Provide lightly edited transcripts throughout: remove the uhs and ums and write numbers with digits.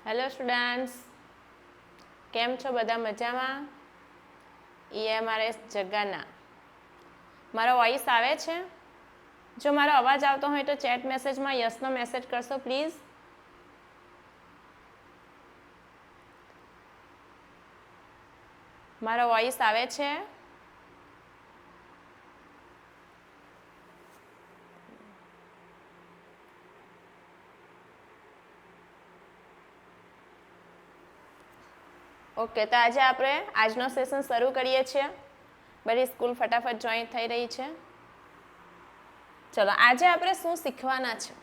Hello students, કેમ છો? બધા મજામાં? EMRS જગાના. મારો વોઇસ આવે છે? જો મારો અવાજ આવતો હોય તો ચેટ મેસેજમાં યસનો મેસેજ કરશો પ્લીઝ. મારો વોઇસ આવે છે? ઓકે, તો આજે આપણે આજનો સેશન શરૂ કરીએ છીએ. બધી સ્કૂલ ફટાફટ જોઈન થઈ રહી છે. ચલો, આજે આપણે શું શીખવાના છે,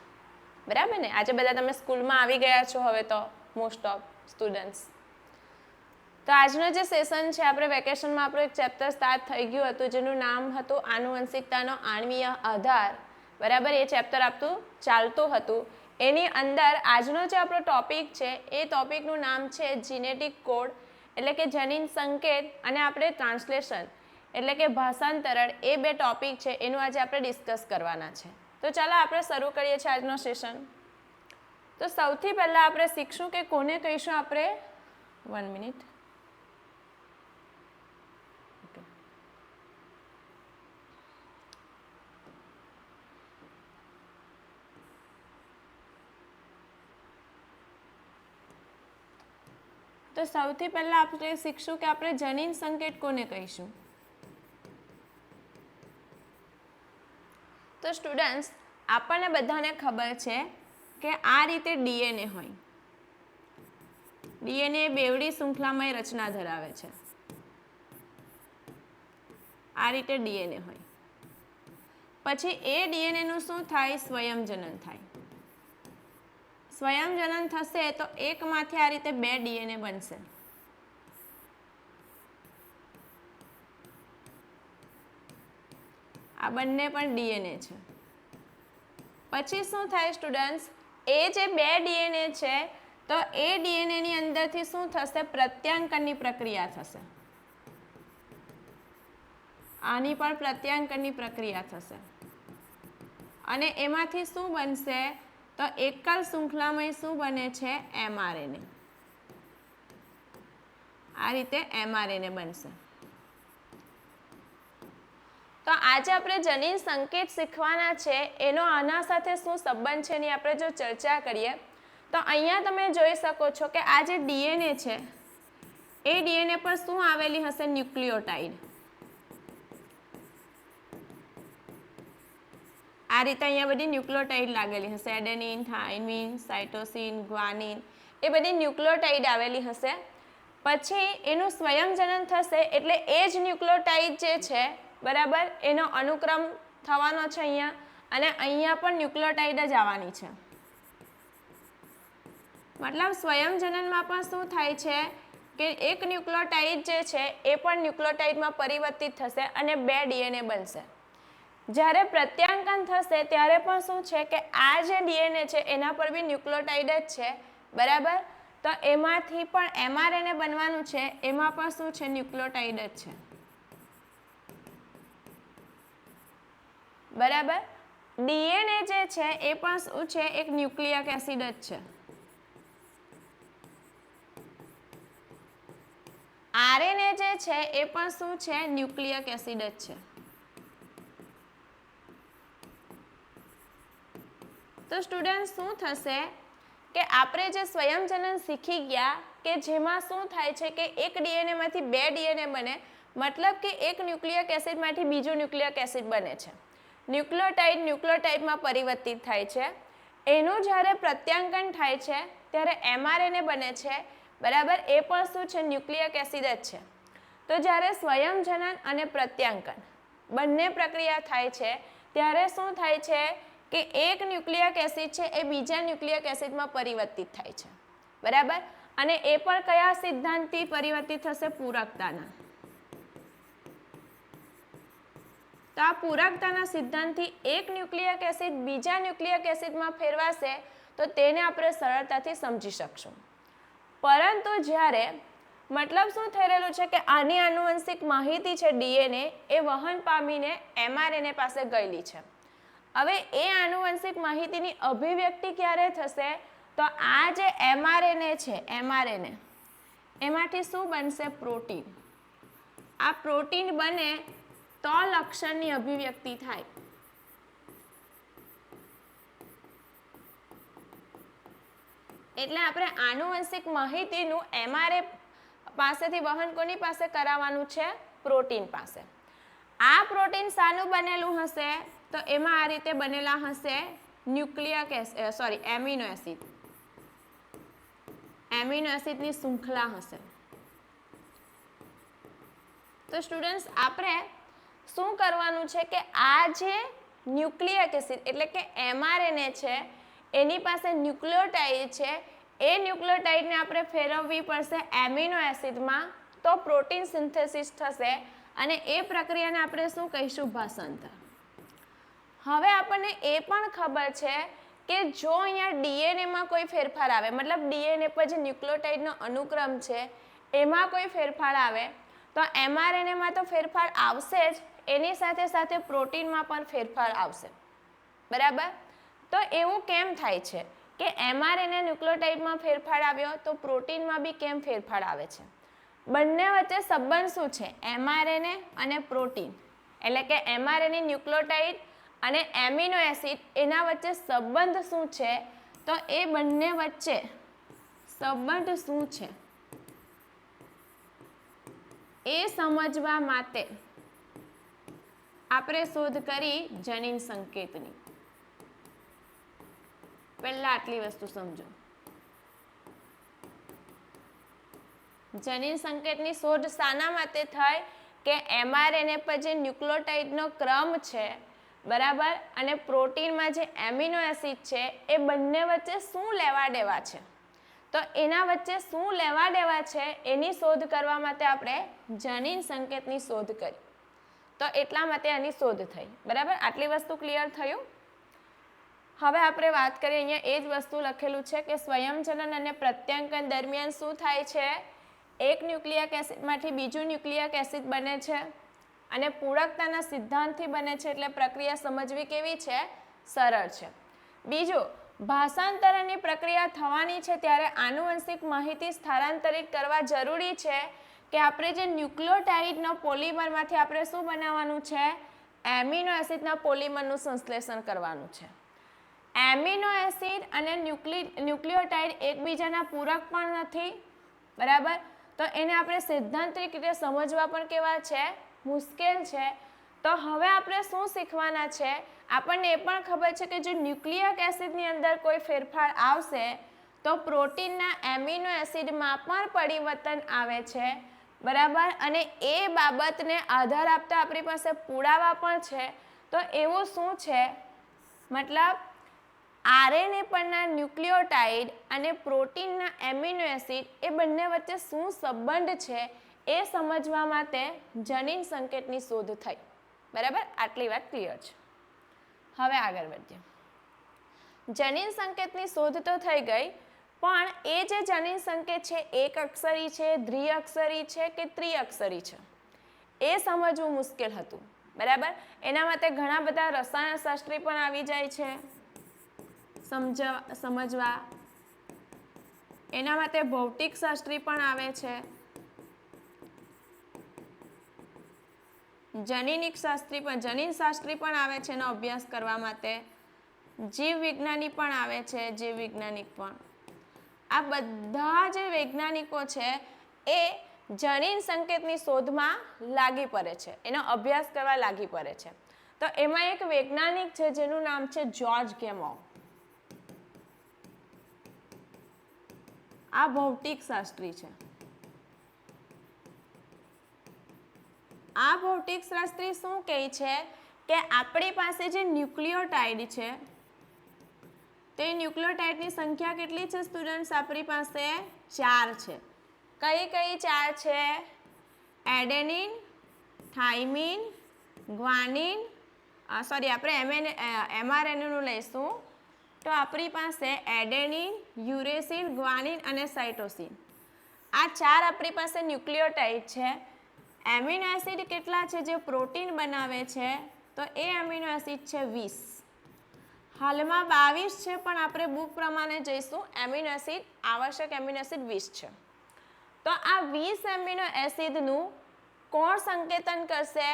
બરાબર ને? આજે બધા તમે સ્કૂલમાં આવી ગયા છો હવે તો, મોસ્ટ ઓફ સ્ટુડન્ટ્સ. તો આજનો જે સેશન છે, આપણે વેકેશનમાં આપણું એક ચેપ્ટર સ્ટાર્ટ થઈ ગયું હતું જેનું નામ હતું આનુવંશિકતાનો આણ્વીય આધાર, બરાબર? એ ચેપ્ટર આપણું ચાલતું હતું. એની અંદર આજનો જે આપણો ટોપિક છે એ ટોપિકનું નામ છે જીનેટિક કોડ, એટલે કે જનીન સંકેત, અને આપણે ટ્રાન્સલેશન એટલે કે ભાષાંતરણ, એ બે ટોપિક છે એનું આજે આપણે ડિસ્કસ કરવાના છે. તો ચાલો આપણે શરૂ કરીએ છીએ આજનો સેશન. તો સૌથી પહેલાં આપણે શીખશું કે કોને કહીશું આપણે. 1 મિનિટ. તો સૌથી પહેલા આપણે શીખશું કે આપણે જનીન સંકેત કોને કહીશું. તો સ્ટુડન્ટ્સ, આપણને બધાને ખબર છે કે આ રીતે ડીએનએ હોય. ડીએનએ બેવડી શૃંખલામય રચના ધરાવે છે. આ રીતે ડીએનએ હોય. પછી એ ડીએનએનું શું થાય? સ્વયંજનન થાય. સ્વયંજનન થશે તો એકમાંથી આ રીતે 2 ડીએનએ બનશે. આ બંને પણ ડીએનએ છે. પછી શું થાય સ્ટુડન્ટ્સ? એ જે 2 ડીએનએ છે તો એ ડીએનએની અંદરથી શું થશે? પ્રત્યાંકનની પ્રક્રિયા થશે. આની પણ પ્રત્યાંકનની પ્રક્રિયા થશે અને એમાંથી શું બનશે? તો એકલ શૃંખલામય શું બને છે? એમઆરએનએ. આ રીતે એમઆરએનએ બનશે. તો આજે આપણે જનીન સંકેત શીખવાના છે. એનો આના સાથે શું સંબંધ છે એની આપણે જો ચર્ચા કરીએ તો અહીંયા તમે જોઈ શકો છો કે આ જે ડીએનએ છે એ ડીએનએ પર શું આવેલી હશે? ન્યુક્લિયોટાઇડ. આ રીતે અહીંયા બધી ન્યુક્લિયોટાઇડ લાગેલી હશે. એડેનિન, થાઇમિન, સાઇટોસિન, ગ્વાનિન, એ બધી ન્યુક્લિયોટાઇડ આવેલી હશે. પછી એનું સ્વયંજનન થશે એટલે એ જ ન્યુક્લિયોટાઇડ જે છે, બરાબર, એનો અનુક્રમ થવાનો છે અહીંયા, અને અહીંયા પણ ન્યુક્લિયોટાઇડ જ આવવાની છે. મતલબ સ્વયંજનનમાં પણ શું થાય છે કે એક ન્યુક્લિયોટાઇડ જે છે એ પણ ન્યુક્લિયોટાઇડમાં પરિવર્તિત થશે અને 2 ડીએનએ બનશે. જ્યારે પ્રત્યાંકન થશે ત્યારે પણ શું છે કે આ જે ડીએનએ છે એના પર બી ન્યુક્લિયોટાઇડ જ છે, બરાબર? તો એમાંથી પણ એમઆરએનએ બનવાનું છે, એમાં પણ શું છે? ન્યુક્લિયોટાઇડ જ છે, બરાબર? ડીએનએ જે છે એ પણ શું છે? એક ન્યુક્લિયક એસિડ જ છે. આરએનએ જે છે એ પણ શું છે? ન્યુક્લિયક એસિડ જ છે. તો સ્ટુડન્ટ શું થશે કે આપણે જે સ્વયંજનન શીખી ગયા કે જેમાં શું થાય છે કે એક ડીએનએમાંથી 2 ડીએનએ બને, મતલબ કે એક ન્યુક્લિયક એસિડમાંથી બીજું ન્યુક્લિયક એસિડ બને છે. ન્યુક્લિયોટાઇડ ન્યુક્લિયોટાઇડમાં પરિવર્તિત થાય છે. એનું જ્યારે પ્રત્યાંકન થાય છે ત્યારે એમઆરએનએ બને છે, બરાબર? એ પણ શું છે? ન્યુક્લિયક એસિડ જ છે. તો જ્યારે સ્વયંજનન અને પ્રત્યાંકન બંને પ્રક્રિયા થાય છે ત્યારે શું થાય છે કે એક ન્યુક્લિયક એસિડ છે એ બીજા ન્યુક્લિયક એસિડમાં પરિવર્તિત થાય છે, બરાબર? અને એ પણ કયા સિદ્ધાંતથી પરિવર્તિત થશે? પૂરકતાના. તો આ પૂરકતાના સિદ્ધાંતથી એક ન્યુક્લિયક એસિડ બીજા ન્યુક્લિયક એસિડમાં ફેરવાશે તો તેને આપણે સરળતાથી સમજી શકશું. પરંતુ જ્યારે મતલબ શું થઈ રહેલું છે કે આની આનુવંશિક માહિતી છે ડીએનએ એ વહન પામીને એમઆરએનએ પાસે ગયેલી છે. હવે એ આનુવંશિક માહિતીની અભિવ્યક્તિ ક્યારે થશે? તો આ જે mRNA છે, mRNA એમાંથી શું બનશે? પ્રોટીન. આ પ્રોટીન બને તો લક્ષણની અભિવ્યક્તિ થાય. એટલે આપણે આનુવંશિક માહિતીનું mRNA પાસેથી વહન કોની પાસે કરાવવાનું છે? પ્રોટીન પાસે. આ પ્રોટીન શાનું બનેલું હશે? તો એમાં આ રીતે બનેલા હશે એમિનો એસિડ. એમિનો એસિડની શૃંખલા હશે. તો સ્ટુડન્ટ્સ આપણે શું કરવાનું છે કે આ જે ન્યુક્લિયક એસિડ એટલે કે mRNA છે એની પાસે ન્યુક્લિયોટાઇડ છે, એ ન્યુક્લિયોટાઇડને આપણે ફેરવવી પડશે એમિનો એસિડમાં, તો પ્રોટીન સિન્થેસિસ થશે અને એ પ્રક્રિયાને આપણે શું કહીશું? ભાષાંતર. હવે આપણને એ પણ ખબર છે કે જો અહીંયા ડીએનએમાં કોઈ ફેરફાર આવે, મતલબ ડીએનએ પર જે ન્યુક્લિયોટાઇડનો અનુક્રમ છે એમાં કોઈ ફેરફાર આવે તો mRNAમાં તો ફેરફાર આવશે જ, એની સાથે સાથે પ્રોટીનમાં પણ ફેરફાર આવશે. બરાબર? તો એવું કેમ થાય છે કે mRNA ન્યુક્લિયોટાઇડમાં ફેરફાર આવ્યો તો પ્રોટીનમાં બી કેમ ફેરફાર આવે છે? બંને વચ્ચે સંબંધ શું છે? mRNA અને પ્રોટીન, એટલે કે mRNA ન્યુક્લિયોટાઇડ અને એમિનો એસિડ એના વચ્ચે સંબંધ શું છે? તો એ બંને વચ્ચે સંબંધ શું છે એ સમજવા માટે આપણે શોધ કરી જનીન સંકેતની. પહેલા આટલી વસ્તુ સમજો. જનીન સંકેતની શોધ શાના માટે થઈ? કે mRNA પર જે ન્યુક્લિયોટાઇડનો ક્રમ છે, બરાબર, અને પ્રોટીનમાં જે એમિનો એસિડ છે એ બંને વચ્ચે શું લેવા દેવા છે, તો એના વચ્ચે શું લેવા દેવા છે એની શોધ કરવા માટે આપણે જનીન સંકેતની શોધ કરી. તો એટલા માટે આની શોધ થઈ. બરાબર? આટલી વસ્તુ ક્લિયર થયું? હવે આપણે વાત કરીએ, અહીંયા એ જ વસ્તુ લખેલું છે કે સ્વયંચલન અને પ્રત્યાંકન દરમિયાન શું થાય છે? એક ન્યુક્લિયક એસિડમાંથી બીજું ન્યુક્લિયક એસિડ બને છે અને પૂરકતાના સિદ્ધાંતથી બને છે, એટલે પ્રક્રિયા સમજવી કેવી છે? સરળ છે. બીજું, ભાષાંતરણની પ્રક્રિયા થવાની છે ત્યારે આનુવંશિક માહિતી સ્થાનાંતરિત કરવા જરૂરી છે કે આપણે જે ન્યુક્લિયોટાઇડનો પોલિમરમાંથી આપણે શું બનાવવાનું છે? એમિનો એસિડના પોલિમરનું સંશ્લેષણ કરવાનું છે. એમિનો એસિડ અને ન્યુક્લિયોટાઇડ એકબીજાના પૂરક પણ નથી. બરાબર? તો એને આપણે સૈદ્ધાંતિક રીતે સમજવા પણ કેવા છે? મુશ્કેલ છે. તો હવે આપણે શું શીખવાના છે? આપણને એ પણ ખબર છે કે જો ન્યુક્લિયક એસિડની અંદર કોઈ ફેરફાર આવશે તો પ્રોટીનના એમિનો એસિડમાં પણ પરિવર્તન આવે છે. બરાબર? અને એ બાબતને આધાર આપતા આપણી પાસે પુરાવા પણ છે. તો એવું શું છે? મતલબ આરએનએ પરના ન્યુક્લિયોટાઇડ અને પ્રોટીનના એમિનો એસિડ એ બંને વચ્ચે શું સંબંધ છે એ સમજવા માટે જનીન સંકેતની શોધ થઈ. બરાબર? આટલી વાત ક્લિયર છે. હવે આગળ વધીએ. જનીન સંકેતની શોધ તો થઈ ગઈ, પણ એ જે જનીન સંકેત છે એક અક્ષરી છે, દ્વિઅક્ષરી છે કે ત્રિઅક્ષરી છે એ સમજવું મુશ્કેલ હતું. બરાબર? એના માટે ઘણા બધા રસાયણશાસ્ત્રી પણ આવી જાય છે સમજવા. એના માટે ભૌતિક શાસ્ત્રી પણ આવે છે, જનીન શાસ્ત્રી પણ આવે છે એનો અભ્યાસ કરવા માટે, જીવ વિજ્ઞાની પણ આવે છે, જીવ વૈજ્ઞાનિક પણ. આ બધા જે વૈજ્ઞાનિકો છે એ જનીન સંકેતની શોધમાં લાગી પડે છે, એનો અભ્યાસ કરવા લાગી પડે છે. તો એમાં એક વૈજ્ઞાનિક છે જેનું નામ છે જ્યોર્જ ગેમોવ. આ ભૌતિક શાસ્ત્રી છે. આ ભૌતિક શાસ્ત્રી શું કહે છે કે આપણી પાસે જે ન્યુક્લિયોટાઇડ છે તે ન્યુક્લિયોટાઇડની સંખ્યા કેટલી છે સ્ટુડન્ટ્સ? આપણી પાસે 4 છે. કઈ કઈ 4 છે? એડેનિન, થાઇમિન, ગ્વાનિન, આપણે mRNAનું લઈશું તો આપણી પાસે એડેનિન, યુરેસિલ, ગ્વાનિન અને સાઇટોસિન. આ 4 આપણી પાસે ન્યુક્લિયોટાઇડ છે. એમિનો એસિડ કેટલા છે જે પ્રોટીન બનાવે છે? તો એ એમિનો એસિડ છે 20. હાલમાં 22 છે, પણ આપણે બુક પ્રમાણે જઈશું એમિનો એસિડ આવશ્યક એમિનો એસિડ 20 છે. તો આ 20 એમિનો એસિડનું કોણ સંકેતન કરશે?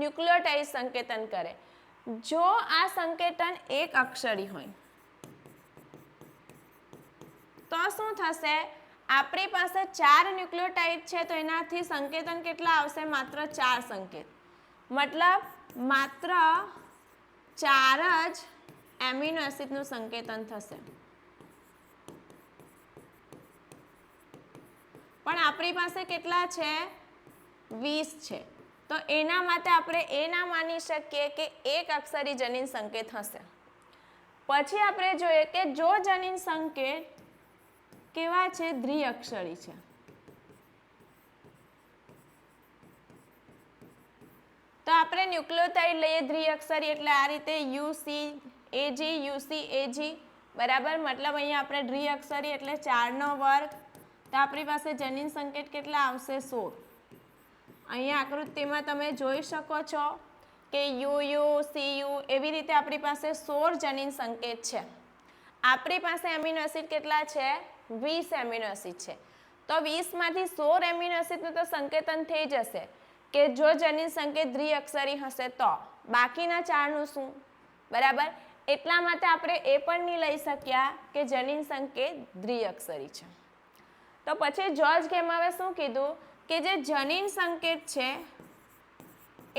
ન્યુક્લિયોટાઇડ સંકેતન કરે. જો આ સંકેતન એક અક્ષરી હોય તો શું થશે? આપણી પાસે 4 ન્યુક્લિયોટાઇડ છે, તો એનાથી સંકેતન કેટલા આવશે? માત્ર 4 સંકેત. મતલબ માત્ર 4 જ એમિનો એસિડનું સંકેતન થશે. પણ આપણી પાસે કેટલા છે? 20 છે. તો એના માટે આપણે એ ના માની શકીએ કે એક અક્ષરી જનીન સંકેત હશે. પછી આપણે જોઈએ કે જો જનીન સંકેત કેવા છે? દ્વિઅક્ષરી છે. તો આપણે ન્યુક્લિયોટાઇડ લઈએ દ્વિઅક્ષરી એટલે આ રીતે UC AG બરાબર. મતલબ અહીંયા આપણે દ્વિઅક્ષરી એટલે 4 નો વર્ગ. તો આપણી પાસે જનીન સંકેત કેટલા આવશે? 16. અહીંયા આકૃતિમાં તમે જોઈ શકો છો કે UU CU એવી રીતે આપણી પાસે 16 જનીન સંકેત છે. આપણી પાસે એમિનો એસિડ કેટલા છે? 20 એમિનો એસિડ છે. તો 20 માંથી 16 એમિનો એસિડનું તો સંકેતન થઈ જશે કે જો જનીન સંકેત દ્વિઅક્ષરી હશે તો. બાકીના 4નું શું? બરાબર. એટલા માટે આપણે એ પણ નહીં લઈ શક્યા કે જનીન સંકેત દ્વિઅક્ષરી છે. તો પછી જ્યોર્જ ગેમાવે શું કીધું કે જે જનીન સંકેત છે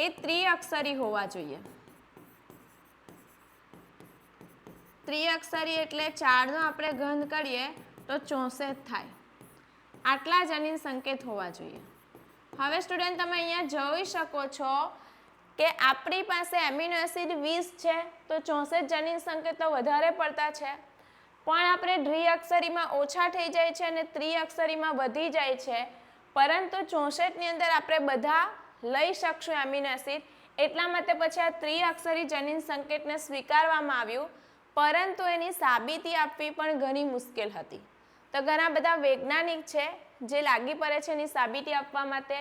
એ ત્રિઅક્ષરી હોવા જોઈએ. ત્રિઅક્ષરી એટલે 4નો આપણે ઘન કરીએ તો 64 થાય. આટલા જનીન સંકેત હોવા જોઈએ. હવે સ્ટુડન્ટ તમે અહીંયા જોઈ શકો છો કે આપણી પાસે એમિનો એસિડ 20 છે, તો 64 જનીન સંકેત તો વધારે પડતા છે. પણ આપણે દ્વિઅક્ષરીમાં ઓછા થઈ જાય છે અને ત્રિઅક્ષરીમાં વધી જાય છે. પરંતુ 64 ની અંદર આપણે બધા લઈ શકશું એમિનો એસિડ. એટલા માટે પછી આ ત્રિઅક્ષરી જનીન સંકેતને સ્વીકારવામાં આવ્યું. પરંતુ એની સાબિતી આપવી પણ ઘણી મુશ્કેલ હતી. તો ઘણા બધા વૈજ્ઞાનિક છે જે લાગી પડે છે એની સાબિતી આપવા માટે.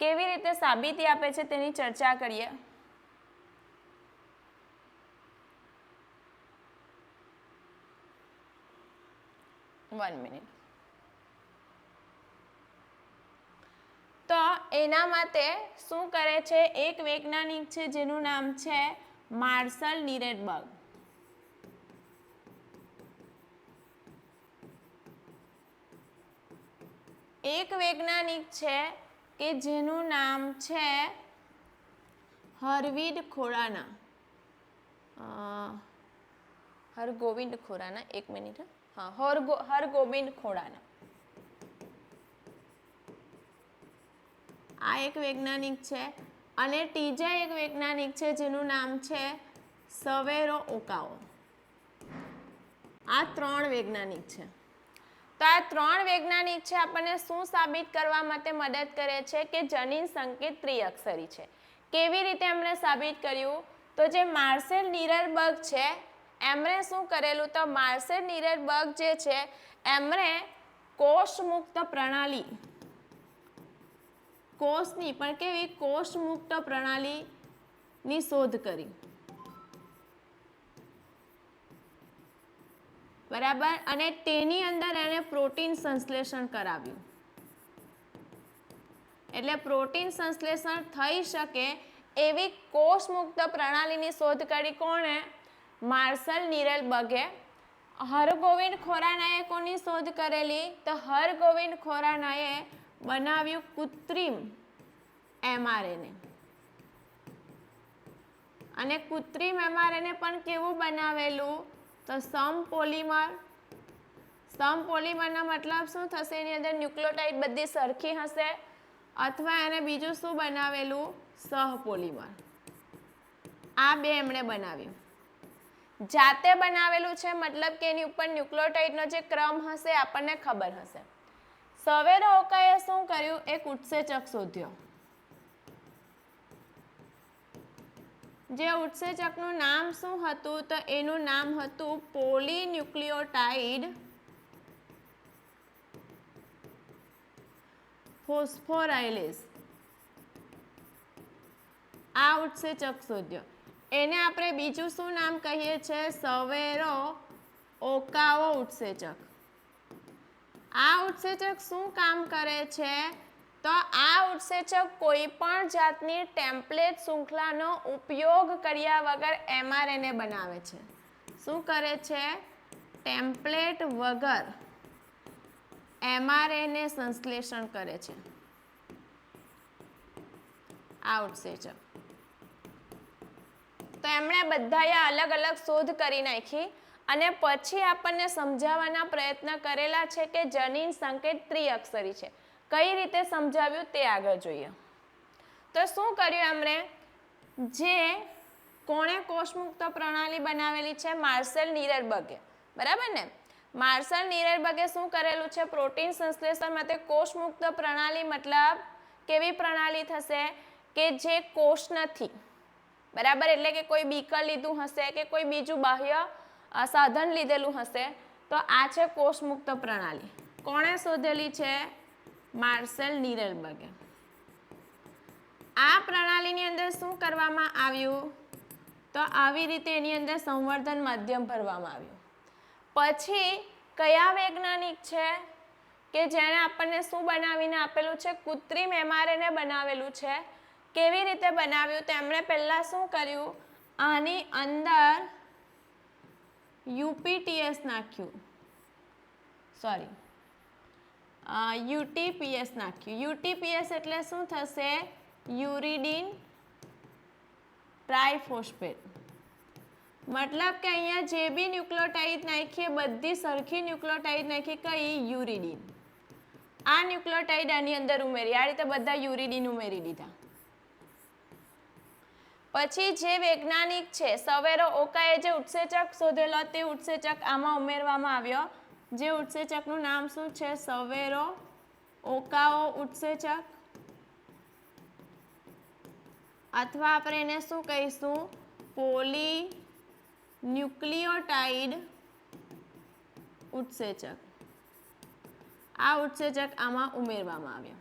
કેવી રીતે સાબિતી આપે છે તેની ચર્ચા કરીએ. One minute. તો એના માટે શું કરે છે? એક વૈજ્ઞાનિક છે જેનું નામ છે માર્શલ નીરેનબર્ગ. એક વૈજ્ઞાનિક છે કે જેનું નામ છે હરવિંદ ખોરાના. હરગોવિંદ ખોરાના. એક મિનિટ. હા, હરગોવિંદ ખોરાના. આ એક વૈજ્ઞાનિક છે. અને ત્રીજા એક વૈજ્ઞાનિક છે જેનું નામ છે સવેરો ઓકાઓ. આ 3 વૈજ્ઞાનિક છે. તો આ 3 વૈજ્ઞાનિક છે આપણને શું સાબિત કરવા માટે મદદ કરે છે કે જનીન સંકેત ત્રિઅક્ષરી છે. કેવી રીતે એમણે સાબિત કર્યું? તો જે માર્શલ નીરેનબર્ગ છે એમણે શું કરેલું? તો માર્શલ નીરેનબર્ગ જે છે એમણે કોષમુક્ત પ્રણાલી, કોષની પણ કેવી કોષમુક્ત પ્રણાલીની શોધ કરી. બરાબર. અને તેની અંદર એને પ્રોટીન સંશ્લેષણ કરાવ્યું. એટલે પ્રોટીન સંશ્લેષણ થઈ શકે એવી કોષમુક્ત પ્રણાલીની શોધ કરી. કોણે? માર્શલ નીરેનબર્ગે. હરગોવિંદ ખોરાનાએ કોની શોધ કરેલી? તો હરગોવિંદ ખોરાનાએ બનાવ્યું કૃત્રિમ mRNA. અને કૃત્રિમ mRNA પણ કેવું બનાવેલું? તો સમપોલિમર. સમપોલિમરનો મતલબ શું થશે? એની અંદર ન્યુક્લિયોટાઇડ બધી સરખી હશે. અથવા એને બીજું શું બનાવેલું? સહપોલિમર. આ 2 એમણે બનાવ્યું. જાતે બનાવેલું છે મતલબ કે એની ઉપર ન્યુક્લિયોટાઇડનો જે ક્રમ હશે આપણને ખબર હશે. સવેરો ઓકાએ શું કર્યું? એક ઉત્સેચક શોધ્યો. જે ઉત્સેચકનું નામ શું હતું? તો એનું નામ હતું પોલીન્યુક્લિયોટાઇડ ફોસ્ફોરાયલેઝ. આ ઉત્સેચક શોધ્યો. એને આપણે બીજું શું નામ કહીએ છીએ? સવેરો ઓકાઓ ઉત્સેચક. આ ઉત્સેચક શું કામ કરે છે? તો આ ઉત્સેચક કોઈ પણ જાતની ટેમ્પલેટ શૃંખલાનો ઉપયોગ કર્યા વગર mRNA બનાવે છે. શું કરે છે? ટેમ્પલેટ વગર mRNA સંશ્લેષણ કરે છે આ ઉત્સેચક. તો એમણે બધાએ અલગ અલગ શોધ કરી નાખી અને પછી આપણને સમજાવવાના પ્રયત્ન કરેલા છે કે જનીન સંકેત ત્રિઅક્ષરી છે. કઈ રીતે સમજાવ્યું તે આગળ જોઈએ. તો શું કર્યું એમણે? જે કોણે કોષમુક્ત પ્રણાલી બનાવેલી છે? માર્સેલ નીરેનબર્ગે. બરાબર ને? માર્સેલ નીરેનબર્ગે શું કરેલું છે? પ્રોટીન સંશ્લેષણ માટે કોષમુક્ત પ્રણાલી મતલબ કેવી પ્રણાલી થશે કે જે કોષ નથી. બરાબર, એટલે કે કોઈ બીકર લીધું હશે કે કોઈ બીજું બાહ્ય સાધન લીધેલું હશે. તો આ છે કોષમુક્ત પ્રણાલી. કોણે શોધેલી છે? માર્સેલ નીરેનબર્ગે. આ પ્રણાલીની અંદર શું કરવામાં આવ્યું? તો આવી રીતે એની અંદર સંવર્ધન માધ્યમ ભરવામાં આવ્યું. પછી કયા વૈજ્ઞાનિક છે કે જેણે આપણને શું બનાવીને આપેલું છે? કૃત્રિમ mRNA બનાવેલું છે. કેવી રીતે બનાવ્યું? તો એમણે પહેલા શું કર્યું? આની અંદર UPTS નાખ્યું, સોરી UTPS નાખ્યું. UTPS એટલે શું થશે? યુરિડીન ટ્રાઇફોસ્ફેટ. મતલબ કે અહીંયા જે બી ન્યુક્લિયોટાઇડ નાખી એ બધી સરખી ન્યુક્લિયોટાઇડ નાખી. કઈ? યુરિડીન. આ ન્યુક્લિયોટાઇડ આની અંદર ઉમેરી. આ રીતે બધા યુરિડીન ઉમેરી દીધા. પછી જે વૈજ્ઞાનિક છે સવેરો ઓકાએ જે ઉત્સેચક શોધેલો તે ઉત્સેચક આમાં ઉમેરવામાં આવ્યો. જે ઉત્સેચકનું નામ શું છે? સવેરો ઓકાઓ ઉત્સેચક, અથવા આપણે એને શું કહીશું? પોલીન્યુક્લિયોટાઇડ ઉત્સેચક. આ ઉત્સેચક આમાં ઉમેરવામાં આવ્યો.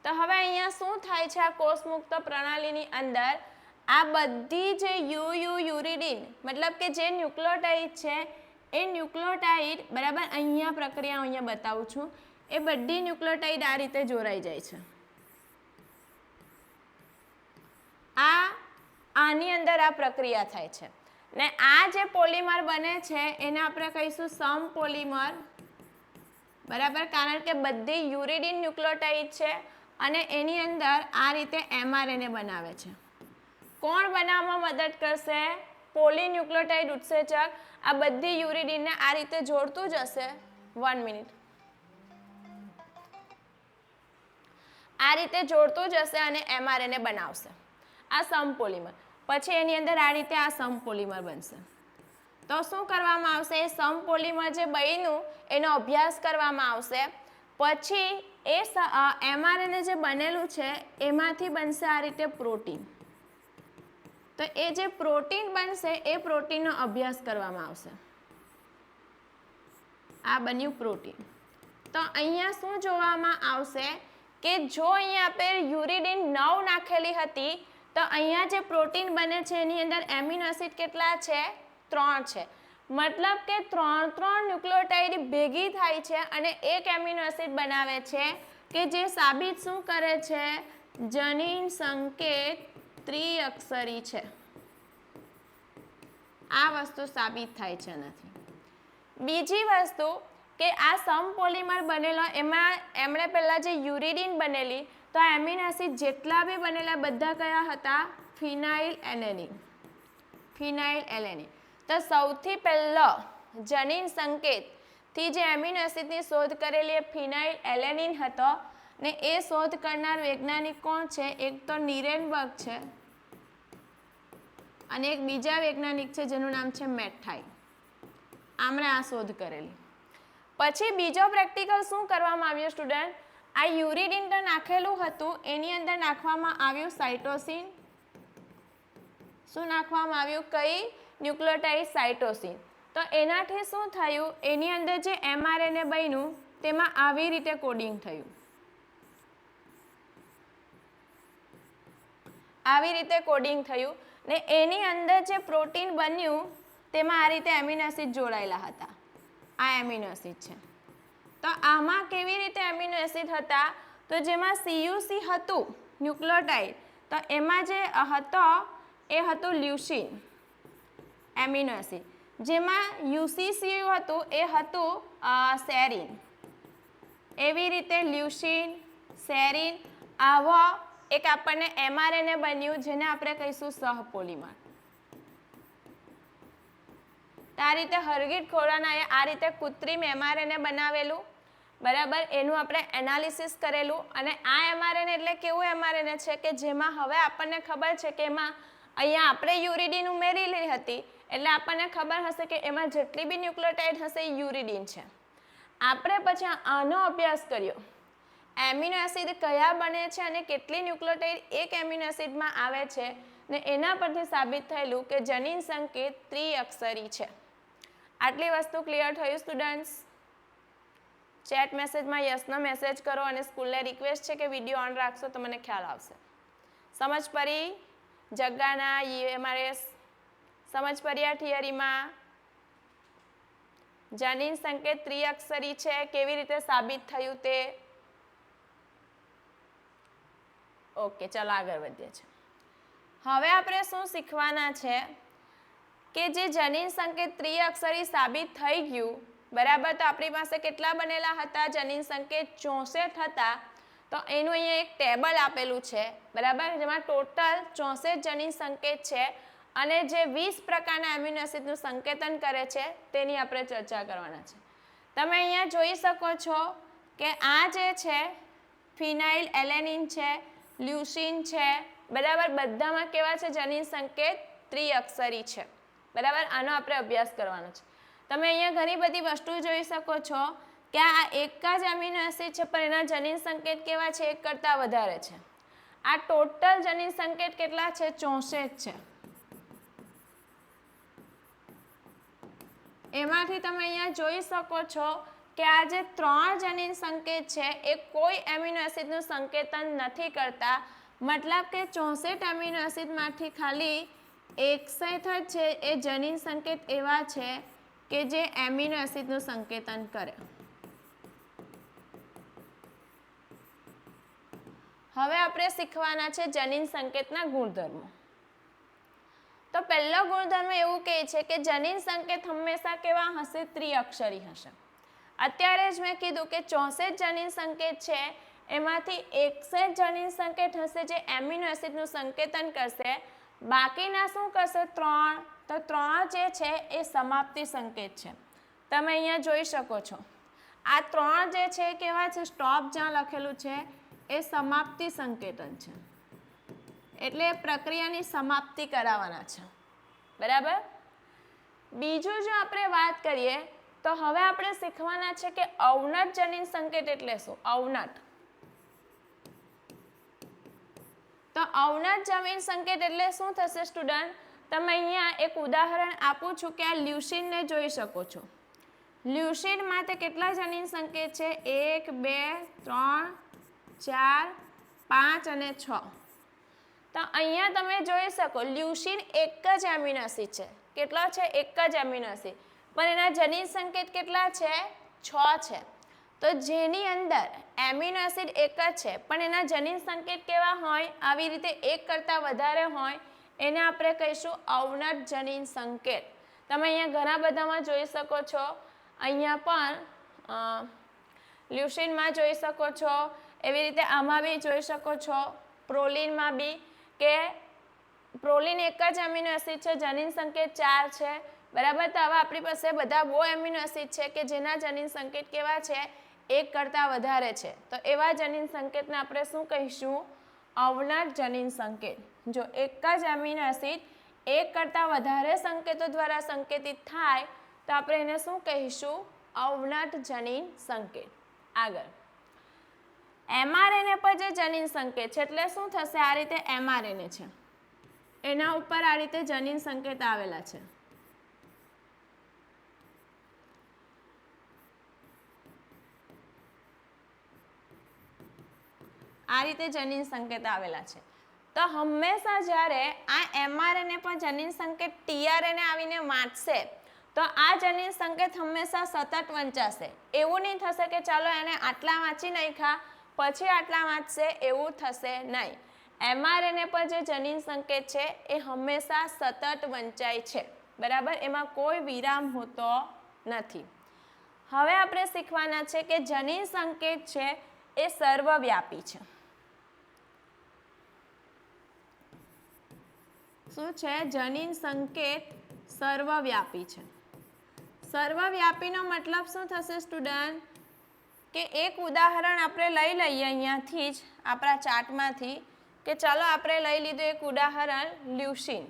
તો હવે અહીંયા શું થાય છે? આ કોષમુક્ત પ્રણાલીની અંદર આ બધી જે યુરિડીન મતલબ કે જે ન્યુક્લિયોટાઇડ છે એ ન્યુક્લિયોટાઇડ બરાબર અહીંયા પ્રક્રિયા અહીંયા બતાવું છું. એ બધી ન્યુક્લિયોટાઇડ આ રીતે જોડાઈ જાય છે. આની અંદર આ પ્રક્રિયા થાય છે ને આ જે પોલિમર બને છે એને આપણે કહીશું સમપોલિમર. બરાબર, કારણ કે બધી યુરિડીન ન્યુક્લિયોટાઇડ છે અને એની અંદર આ રીતે mRNA બનાવે છે. કોણ બનાવવામાં મદદ કરશે? પોલીન્યુક્લિયોટાઇડ ઉત્સેચક આ બધી યુરિડીનને આ રીતે જોડતું જશે. 1 મિનિટ. આ રીતે જોડતું જશે અને mRNA બનાવશે આ સમપોલિમર. પછી એની અંદર આ રીતે આ સમપોલિમર બનશે. તો શું કરવામાં આવશે? એ સમપોલિમર જે બન્યું એનો અભ્યાસ કરવામાં આવશે. પછી એ mRNA જે બનેલું છે એમાંથી બનશે આ રીતે પ્રોટીન. તો એ જે પ્રોટીન બનશે એ પ્રોટીનનો અભ્યાસ કરવામાં આવશે. આ બન્યું પ્રોટીન. તો અહીંયા શું જોવામાં આવશે કે જો અહીંયા આપણે યુરિડીન 9 નાખેલી હતી તો અહીંયા જે પ્રોટીન બને છે એની અંદર એમિનો એસિડ કેટલા છે? 3 છે. મતલબ કે 3 ન્યુક્લિયોટાઇડ ભેગી થાય છે અને એક એમિનો એસિડ બનાવે છે કે જે સાબિત શું કરે છે? જનીન સંકેત ત્રિઅક્ષરી છે. આ વસ્તુ સાબિત થાય છે નથી. બીજી વસ્તુ કે આ સમપોલિમર બનેલો એમાં એમણે પહેલા જે યુરિડીન બનેલી તો આ એમિનો એસિડ જેટલા બી બનેલા બધા કયા હતા? ફિનાઇલ એલેનિન. તો સૌથી પહેલો જનીન સંકેતથી જે એમિનો એસિડની શોધ કરેલી એ ફિનાઇલ એલેનિન હતો ને એ શોધ કરનાર વૈજ્ઞાનિક કોણ છે? એક તો નીરેનબર્ગ છે અને એક બીજા વૈજ્ઞાનિક છે જેનું નામ છે મેથાઈ. આમણે આ શોધ કરેલી. પછી બીજો પ્રેક્ટિકલ શું કરવામાં આવ્યું સ્ટુડન્ટ? આ યુરિડીન તો નાખેલું હતું એની અંદર નાખવામાં આવ્યું સાઇટોસિન. શું નાખવામાં આવ્યું? કઈ ન્યુક્લિયોટાઇડ? સાઇટોસિન. તો એનાથી શું થયું? એની અંદર જે mRNA બન્યું તેમાં આવી રીતે કોડિંગ થયું. આવી રીતે કોડિંગ થયું ને એની અંદર જે પ્રોટીન બન્યું તેમાં આ રીતે એમિનો એસિડ જોડાયેલા હતા. આ એમિનો એસિડ છે. તો આમાં કેવી રીતે એમિનો એસિડ હતા? તો જેમાં CUC હતું ન્યુક્લિયોટાઇડ, તો એમાં જે હતો એ હતું લ્યુસીન એમિનો એસિડ. જેમાં UCC હતું એ હતું સેરીન. એવી રીતે લ્યુસીન, સેરીન, આવો એક આપણને mRNA બન્યું જેને આપણે કહીશું સહપોલિમર. આ રીતે હરગીટ ખોરાનાએ આ રીતે કૃત્રિમ mRNA બનાવેલું, બરાબર, એનું આપણે એનાલિસિસ કરેલું. અને આ mRNA એટલે કેવું mRNA છે કે જેમાં હવે આપણને ખબર છે કે એમાં અહીંયા આપણે યુરિડીન ઉમેરેલી હતી એટલે આપણને ખબર હશે કે એમાં જેટલી બી ન્યુક્લિયોટાઇડ હશે એ યુરિડીન છે. આપણે પછી આનો અભ્યાસ કર્યો, એમિનો એસિડ કયા બને છે અને કેટલી ન્યુક્લિયોટાઇડ એક એમિનો એસિડમાં આવે છે, ને એના પરથી સાબિત થયેલું કે જનીન સંકેત ત્રિઅક્ષરી છે. આટલી વસ્તુ ક્લિયર થયું સ્ટુડન્ટ્સ? ચેટ મેસેજમાં યસનો મેસેજ કરો અને સ્કૂલને રિક્વેસ્ટ છે કે વિડીયો ઓન રાખશો તો મને ખ્યાલ આવશે. સમજ પડી? જગ્ગાના અમારે સમજ પડી આ થિયરીમાં? જનીન સંકેત ત્રિઅક્ષરી છે, કેવી રીતે સાબિત થયું તે? ઓકે, ચાલો આગળ વધીએ છીએ. હવે આપણે શું શીખવાના છે કે જે જનીન સંકેત ત્રિઅક્ષરી સાબિત થઈ ગયું, બરાબર, તો આપણી પાસે કેટલા બનેલા હતા? જનીન સંકેત 64 હતા. તો એનું અહીંયા એક ટેબલ આપેલું છે, બરાબર, જેમાં ટોટલ 64 જનીન સંકેત છે અને જે 20 પ્રકારના એમિનો એસિડનું સંકેતન કરે છે તેની આપણે ચર્ચા કરવાના છે. તમે અહીંયા જોઈ શકો છો કે આ જે છે ફિનાઇલ એલેનિન છે, લ્યુસીન છે, બરાબર, બધામાં કેવા છે? જનીન સંકેત ત્રિઅક્ષરી છે, બરાબર. આનો આપણે અભ્યાસ કરવાનો છે. તમે અહીંયા ઘણી બધી વસ્તુ જોઈ શકો છો કે આ એક જ એમિનો એસિડ છે પણ એના જનીન સંકેત કેવા છે? એક કરતાં વધારે છે. આ ટોટલ જનીન સંકેત કેટલા છે? 64 છે. એમાંથી તમે અહીંયા જોઈ શકો છો કે આ જે 3 જનીન સંકેત છે એ કોઈ એમિનો એસિડનું સંકેતન નથી કરતા. મતલબ કે 64 એમિનો એસિડમાંથી ખાલી 61 જ છે એ જનીન સંકેત એવા છે કે જે એમિનો એસિડનું સંકેતન કરે. હવે આપણે શીખવાના છે જનીન સંકેતના ગુણધર્મો. તો પહેલો ગુણધર્મ એવું કહે છે કે જનીન સંકેત હંમેશા કેવા હશે? ત્રિઅક્ષરી હશે. અત્યારે જ મેં કીધું કે 64 જનીન સંકેત છે એમાંથી 61 જનીન સંકેત હશે જે એમિનો એસિડનું સંકેતન કરશે. બાકીના શું કરશે? 3. તો 3 જે છે એ સમાપ્તિ સંકેત છે. તમે અહીંયા જોઈ શકો છો આ 3 જે છે કેવા છે? સ્ટોપ જ્યાં લખેલું છે એ સમાપ્તિ સંકેતન છે, એટલે પ્રક્રિયાની સમાપ્તિ કરાવવાના છે, બરાબર. બીજું જો આપણે વાત કરીએ તો હવે આપણે શીખવાના છે કે અવનત જનીન સંકેત એટલે શું? અવનત. તો અવનત જનીન સંકેત એટલે શું થશે સ્ટુડન્ટ? તમે અહીંયા એક ઉદાહરણ આપું છું કે આ લ્યુસીનને જોઈ શકો છો. લ્યુસીનમાં તે કેટલા જનીન સંકેત છે? 1, 2, 3, 4, 5 અને 6. તો અહીંયા તમે જોઈ શકો લ્યુસીન એક જ એમિનો એસિડ છે. કેટલો છે? એક જ એમિનો એસિડ, પણ એના જનીન સંકેત કેટલા છે? 6 છે. તો જેની અંદર એમિનો એસિડ એક જ છે પણ એના જનીન સંકેત કેવા હોય? આવી રીતે એક કરતાં વધારે હોય, એને આપણે કહીશું અવનત જનીન સંકેત. તમે અહીંયા ઘણા બધામાં જોઈ શકો છો. અહીંયા પણ લ્યુસીનમાં જોઈ શકો છો, એવી રીતે આમાં બી જોઈ શકો છો, પ્રોલિનમાં બી, કે પ્રોલિન એક જ એમિનો એસિડ છે, જનીન સંકેત 4 છે, બરાબર. તો હવે આપણી પાસે બધા બહુ એમિનો એસિડ છે કે જેના જનીન સંકેત કેવા છે? એક કરતાં વધારે છે. તો એવા જનીન સંકેતને આપણે શું કહીશું? અવનત જનીન સંકેત. જો એક જ એમિનો એસિડ એક કરતાં વધારે સંકેતો દ્વારા સંકેતિત થાય તો આપણે એને શું કહીશું? અવનત જનીન સંકેત. આગળ mRNA પર જે જનીન સંકેત છે એટલે શું થશે? આ રીતે mRNA છે, એના ઉપર આ રીતે જનીન સંકેત આવેલા છે. આ રીતે જનીન સંકેત આવેલા છે. તો હંમેશા જ્યારે આ mRNA પર જનીન સંકેત tRNA આવીને વાંચશે તો આ જનીન સંકેત હંમેશા સતત વંચાશે. એવું નહીં થશે કે ચાલો એને આટલા વાંચી નાખ્યા પછી આટલા વાંચશે, એવું થશે નહીં. mRNA પર જે જનીન સંકેત છે એ હંમેશા સતત વંચાય છે, બરાબર, એમાં કોઈ વિરામ હોતો નથી. હવે આપણે શીખવાના છે કે જનીન સંકેત છે એ સર્વવ્યાપી છે. શું છે? જનીન સંકેત સર્વવ્યાપી છે. સર્વવ્યાપીનો મતલબ શું થશે સ્ટુડન્ટ? કે એક ઉદાહરણ આપણે લઈ લઈએ અહીંયાથી જ આપણા ચાર્ટમાંથી, કે ચાલો આપણે લઈ લીધું એક ઉદાહરણ લ્યુસીન,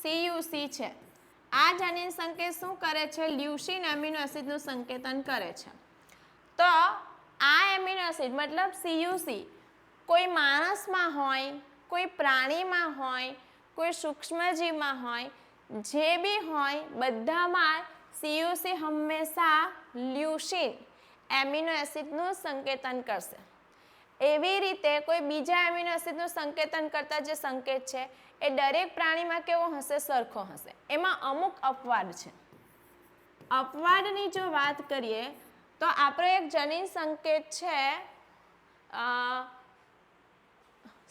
CUC છે. આ જનીન સંકેત શું કરે છે? લ્યુસીન એમિનો એસિડનું સંકેતન કરે છે. તો આ એમિનો એસિડ મતલબ CUC કોઈ માણસમાં હોય, કોઈ પ્રાણીમાં હોય, કોઈ સૂક્ષ્મજીવમાં હોય, જે બી હોય બધામાં CUC હંમેશા લ્યુસીન એમિનો એસિડનું સંકેતન કરશે. એવી રીતે કોઈ બીજા એમિનો એસિડનું સંકેતન કરતા જે સંકેત છે એ દરેક પ્રાણીમાં કેવો હશે? સરખો હશે. એમાં અમુક અપવાદ છે. અપવાદની જો વાત કરીએ તો આપણો એક જનીન સંકેત છે,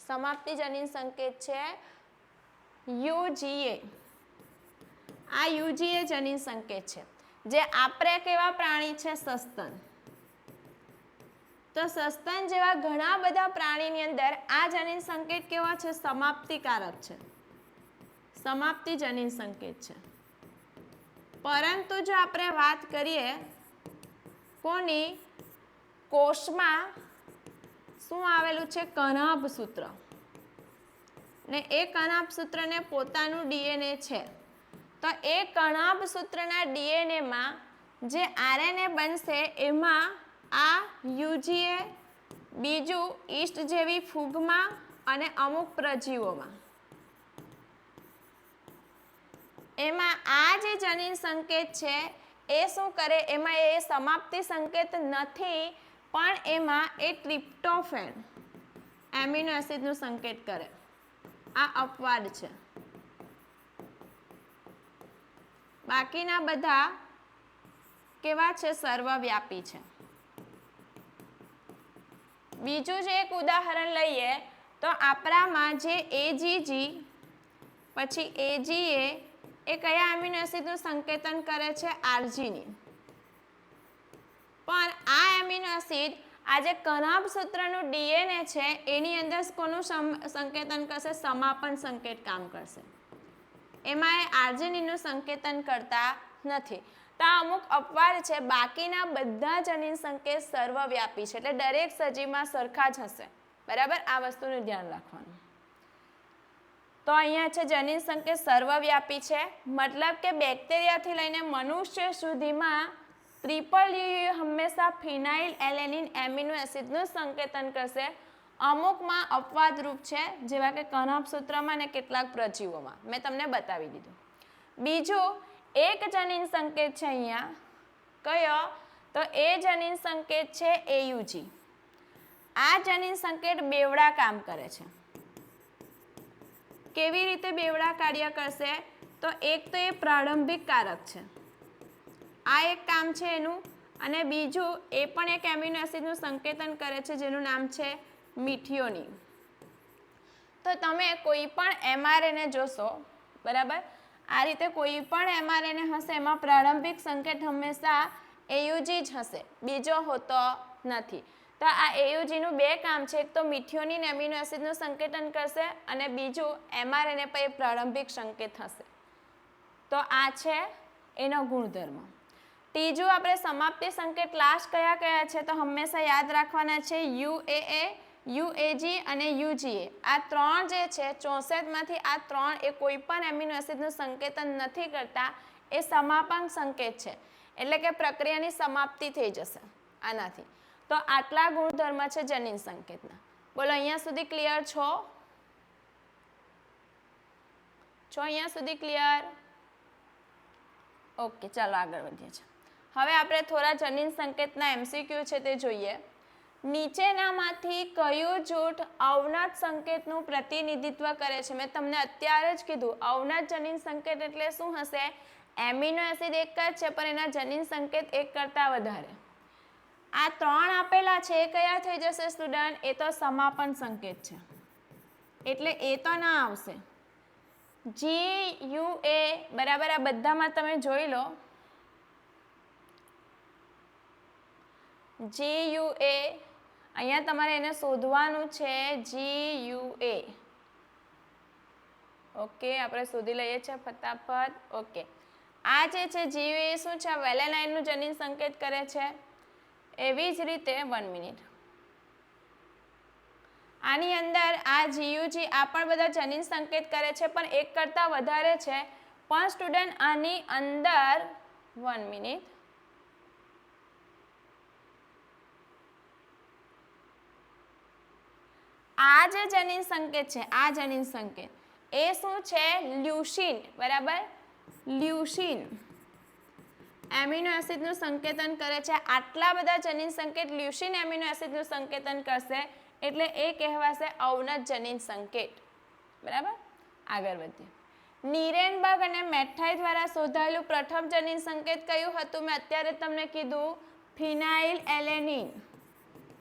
સમાપ્તિ જનીન સંકેત છે UGA. આ UGA જનીન સંકેત છે જે આપણે કેવા પ્રાણી છે? સસ્તન. તો સસ્તન જેવા ઘણા બધા પ્રાણીની અંદર આ જનીન સંકેત કેવા છે? સમાપ્તિકારક છે, સમાપ્તિ જનીન સંકેત છે. પરંતુ જો આપણે વાત કરીએ કોની? કોષમાં શું આવેલું છે? કણાભ સૂત્ર. ને એ કણાભ સૂત્રને પોતાનું DNA છે. તો એ કણાભ સૂત્રના DNAમાં જે RNA બનશે એમાં આ UGA, બીજું ઈસ્ટ જેવી ફૂગમાં અને અમુક પ્રજીવોમાં એમાં આ જે જનીન સંકેત છે એ શું કરે? એમાં એ સમાપ્તિ સંકેત નથી, પણ એમાં એ ટ્રિપ્ટોફેન એમિનો એસિડનું સંકેત કરે. આ અપવાદ છે. બાકીના બધા કેવા છે? સર્વવ્યાપી છે. બીજું જે એક ઉદાહરણ લઈએ તો આપણામાં જે AGG પછી AGA એ કયા એમિનો એસિડનું સંકેતન કરે છે? આર્જિનિન. પણ આ એમિનો એસિડ આ જે કણાભ સૂત્રનું DNA છે એની અંદર કોનું સંકેતન કરશે? સમાપન સંકેત કામ કરશે. એમાં એ આર્જિનિનનું સંકેતન કરતા નથી. તો આ અમુક અપવાદ છે. બાકીના બધા જનીન સંકેત સર્વવ્યાપી છે, એટલે દરેક સજીવમાં સરખા જ હશે, બરાબર. આ વસ્તુનું ધ્યાન રાખવાનું. તો અહીંયા છે જનીન સંકેત સર્વવ્યાપી છે, મતલબ કે બેક્ટેરિયાથી લઈને મનુષ્ય સુધીમાં ટ્રિપલ યુ હંમેશા ફિનાઇલ એલેનિન એમિનો એસિડનું સંકેતન કરશે. અમુકમાં અપવાદરૂપ છે, જેવા કે કણાભ સૂત્રમાં અને કેટલાક પ્રજીવોમાં. મેં તમને બતાવી દીધું. બીજું એક જનીન સંકેત છે અહીંયા, કયો? તો એ જનીન સંકેત છે AUG. આ જનીન સંકેત બેવડા કામ કરે છે. કેવી રીતે બેવડા કાર્ય કરશે? તો એક તો એ પ્રારંભિક કારક છે, આ એક કામ છે એનું, અને બીજું એ પણ એક એમિનો એસિડનું સંકેતન કરે છે જેનું નામ છે મિથિયોનિન. તો તમે કોઈ પણ mRNA જોશો, બરાબર, આ રીતે કોઈ પણ mRNA હશે એમાં પ્રારંભિક સંકેત હંમેશા AUG જ હશે, બીજો હોતો નથી. તો આ AUGનું બે કામ છે, એક તો મિથિયોનિન એમિનો એસિડનું સંકેતન કરશે અને બીજું mRNA પર એ પ્રારંભિક સંકેત હશે. તો આ છે એનો ગુણધર્મ. ત્રીજું આપણે સમાપ્તિ સંકેત લાસ્ટ કયા કયા છે? તો હંમેશા યાદ રાખવાના છે UAA, UAG અને UGA. આ ત્રણ જે છે 64માંથી આ ત્રણ એ કોઈ પણ એમિનો એસિડનું સંકેતન નથી કરતા, એ સમાપન સંકેત છે, એટલે કે પ્રક્રિયાની સમાપ્તિ થઈ જશે આનાથી. તો આટલા ગુણધર્મ છે જનીન સંકેતના. બોલો અહીંયા સુધી ક્લિયર છો? અહીંયા સુધી ક્લિયર? ઓકે, ચાલો આગળ વધીએ છીએ. હવે આપણે થોડા જનીન સંકેતના MCQ છે તે જોઈએ. નીચેનામાંથી કયું જૂથ અવનત સંકેતનું પ્રતિનિધિત્વ કરે છે? મેં તમને અત્યારે જ કીધું અવનત જનીન સંકેત એટલે શું હશે? એમિનો એસિડ એક જ છે પણ એના જનીન સંકેત એક કરતાં વધારે. આ 3 આપેલા છે એ કયા થઈ જશે સ્ટુડન્ટ? એ તો સમાપન સંકેત છે એટલે એ તો ના આવશે. GUA બરાબર, આ બધામાં તમે જોઈ લો GUA, અહીંયા તમારે એને શોધવાનું છે GUA. ઓકે, આપણે શોધી લઈએ છીએ ફટાફટ. ઓકે, આ જે છે GUA શું છે? વેલેનાઇનનું જનીન સંકેત કરે છે. એવી જ રીતે 1 મિનિટ, આની અંદર આ GUG આ પણ બધા જનીન સંકેત કરે છે પણ એક કરતાં વધારે છે. પણ સ્ટુડન્ટ આની અંદર 1 મિનિટ, આ જે જનીન સંકેત છે, આ જનીન સંકેત એ શું છે? લ્યુસીન. બરાબર, લ્યુસીન એમિનો એસિડનું સંકેતન કરે છે. આટલા બધા જનીન સંકેત લ્યુસીન એમિનો એસિડનું સંકેતન કરશે એટલે એ કહેવાશે અવનત જનીન સંકેત. બરાબર, આગળ વધીએ. નીરેનબર્ગ અને મેથાઈ દ્વારા શોધાયેલું પ્રથમ જનીન સંકેત કયું હતું? મેં અત્યારે તમને કીધું ફિનાઇલ એલેનિન.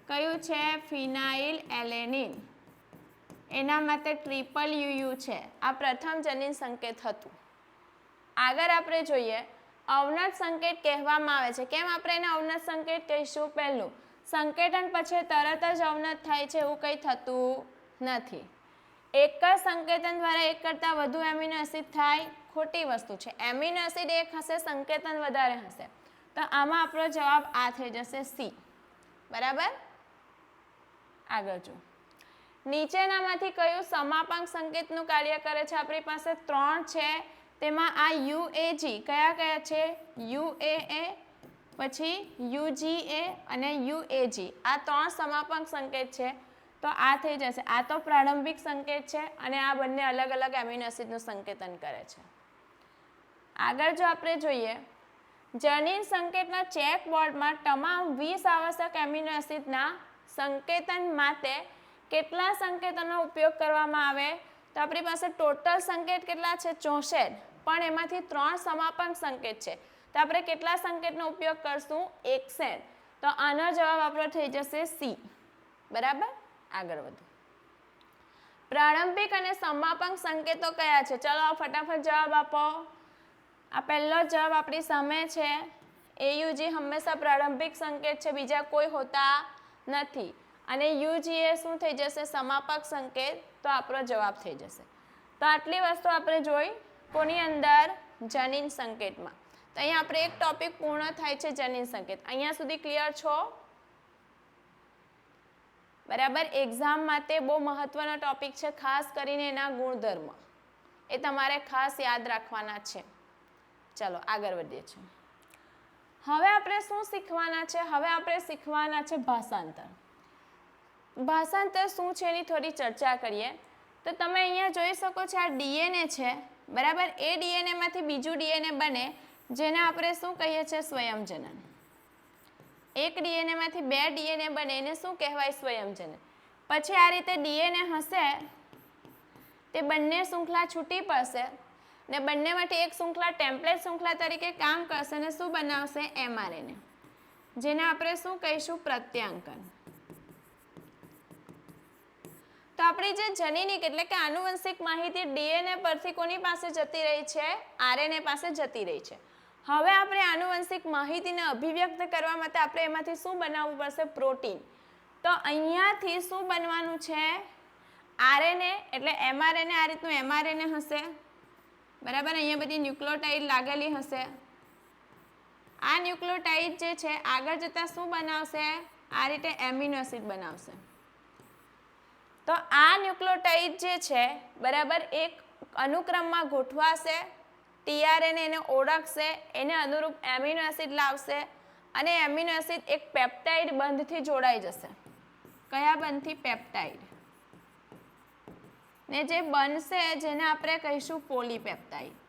કયું છે? ફિનાઇલ એલેનિન. એના માટે ટ્રિપલ UU છે. આ પ્રથમ જનીન સંકેત હતું. આગળ આપણે જોઈએ અવનત સંકેત કહેવામાં આવે છે. કેમ આપણે એને અવનત સંકેત કહીશું? પહેલું, સંકેતન પછી તરત જ અવનત થાય છે એવું કંઈ થતું નથી. એક જ સંકેતન દ્વારા એક કરતાં વધુ એમિનો એસિડ થાય, ખોટી વસ્તુ છે. એમિનો એસિડ એક હશે, સંકેતન વધારે હશે. તો આમાં આપણો જવાબ આ થઈ જશે C. બરાબર, આગળ જો નીચેનામાંથી કયું સમાપક સંકેતનું કાર્ય કરે છે? આપણી પાસે 3 છે તેમાં આ UAG કયા કયા છે? UAA, પછી UGA અને UAG. આ 3 સમાપક સંકેત છે તો આ થઈ જશે. આ તો પ્રારંભિક સંકેત છે અને આ બંને અલગ અલગ એમિનો એસિડનું સંકેતન કરે છે. આગળ જો આપણે જોઈએ જનીન સંકેતના ચેક બોર્ડમાં તમામ 20 આવશ્યક એમિનો એસિડના સંકેતન માટે કેટલા સંકેતોનો ઉપયોગ કરવામાં આવે? તો આપણી પાસે ટોટલ સંકેત કેટલા છે? 64, પણ એમાંથી 3 સમાપન સંકેત છે તો આપણે કેટલા સંકેતનો ઉપયોગ કરશું? 61. તો આનો જવાબ આપણો થઈ જશે C. બરાબર, આગળ વધો. પ્રારંભિક અને સમાપન સંકેતો કયા છે? ચલો ફટાફટ જવાબ આપો. આ પહેલો જવાબ આપણી સામે છે. AUG હંમેશા પ્રારંભિક સંકેત છે, બીજા કોઈ હોતા નથી. અને UGA શું થઈ જશે? સમાપક સંકેત. તો આપણો જવાબ થઈ જશે. તો આટલી વસ્તુ આપણે જોઈ કોની અંદર? જનીન સંકેતમાં. તો અહીંયા આપણે એક ટોપિક પૂર્ણ થાય છે જનીન સંકેત. અહીંયા સુધી ક્લિયર છો? બરાબર, એક્ઝામ માટે બહુ મહત્વનો ટોપિક છે, ખાસ કરીને એના ગુણધર્મ એ તમારે ખાસ યાદ રાખવાના છે. ચલો આગળ વધીએ છીએ. હવે આપણે શું શીખવાના છે? હવે આપણે શીખવાના છે ભાષાંતર. ભાષાંતર શું છે એની થોડી ચર્ચા કરીએ. તો તમે અહીંયા જોઈ શકો છો આ DNA છે. બરાબર, એ DNA માંથી બીજું DNA બને જેને આપણે શું કહીએ છીએ? સ્વયંજનન. એક DNA માંથી 2 DNA બને એને શું કહેવાય? સ્વયંજનન. પછી આ રીતે DNA હશે તે બંને શૃંખલા છૂટી પડશે ને બંનેમાંથી એક શૃંખલા ટેમ્પલેટ શૃંખલા તરીકે કામ કરશે અને શું બનાવશે? mRNA, જેને આપણે શું કહીશું? પ્રત્યાંકન. તો આપણી જે જનીનિક એટલે કે આનુવંશિક માહિતી DNA પરથી કોની પાસે જતી રહી છે? RNA પાસે જતી રહી છે. હવે આપણે આનુવંશિક માહિતીને અભિવ્યક્ત કરવા માટે આપણે એમાંથી શું બનાવવું પડશે? પ્રોટીન. તો અહીંયાથી શું બનવાનું છે? RNA એટલે mRNA. આ રીતનું mRNA હશે. બરાબર, અહીંયા બધી ન્યુક્લિયોટાઇડ લાગેલી હશે. આ ન્યુક્લિયોટાઇડ જે છે આગળ જતાં શું બનાવશે? આ રીતે એમિનો એસિડ બનાવશે. તો આ ન્યુક્લિયોટાઇડ જે છે બરાબર એક અનુક્રમમાં ગોઠવાશે, tRNA એને ઓળખશે, એને અનુરૂપ એમિનો એસિડ લાવશે અને એમિનો એસિડ એક પેપ્ટાઇડ બંધથી જોડાઈ જશે. કયા બંધથી? પેપ્ટાઇડ. ને જે બનશે જેને આપણે કહીશું પોલીપેપ્ટાઇડ.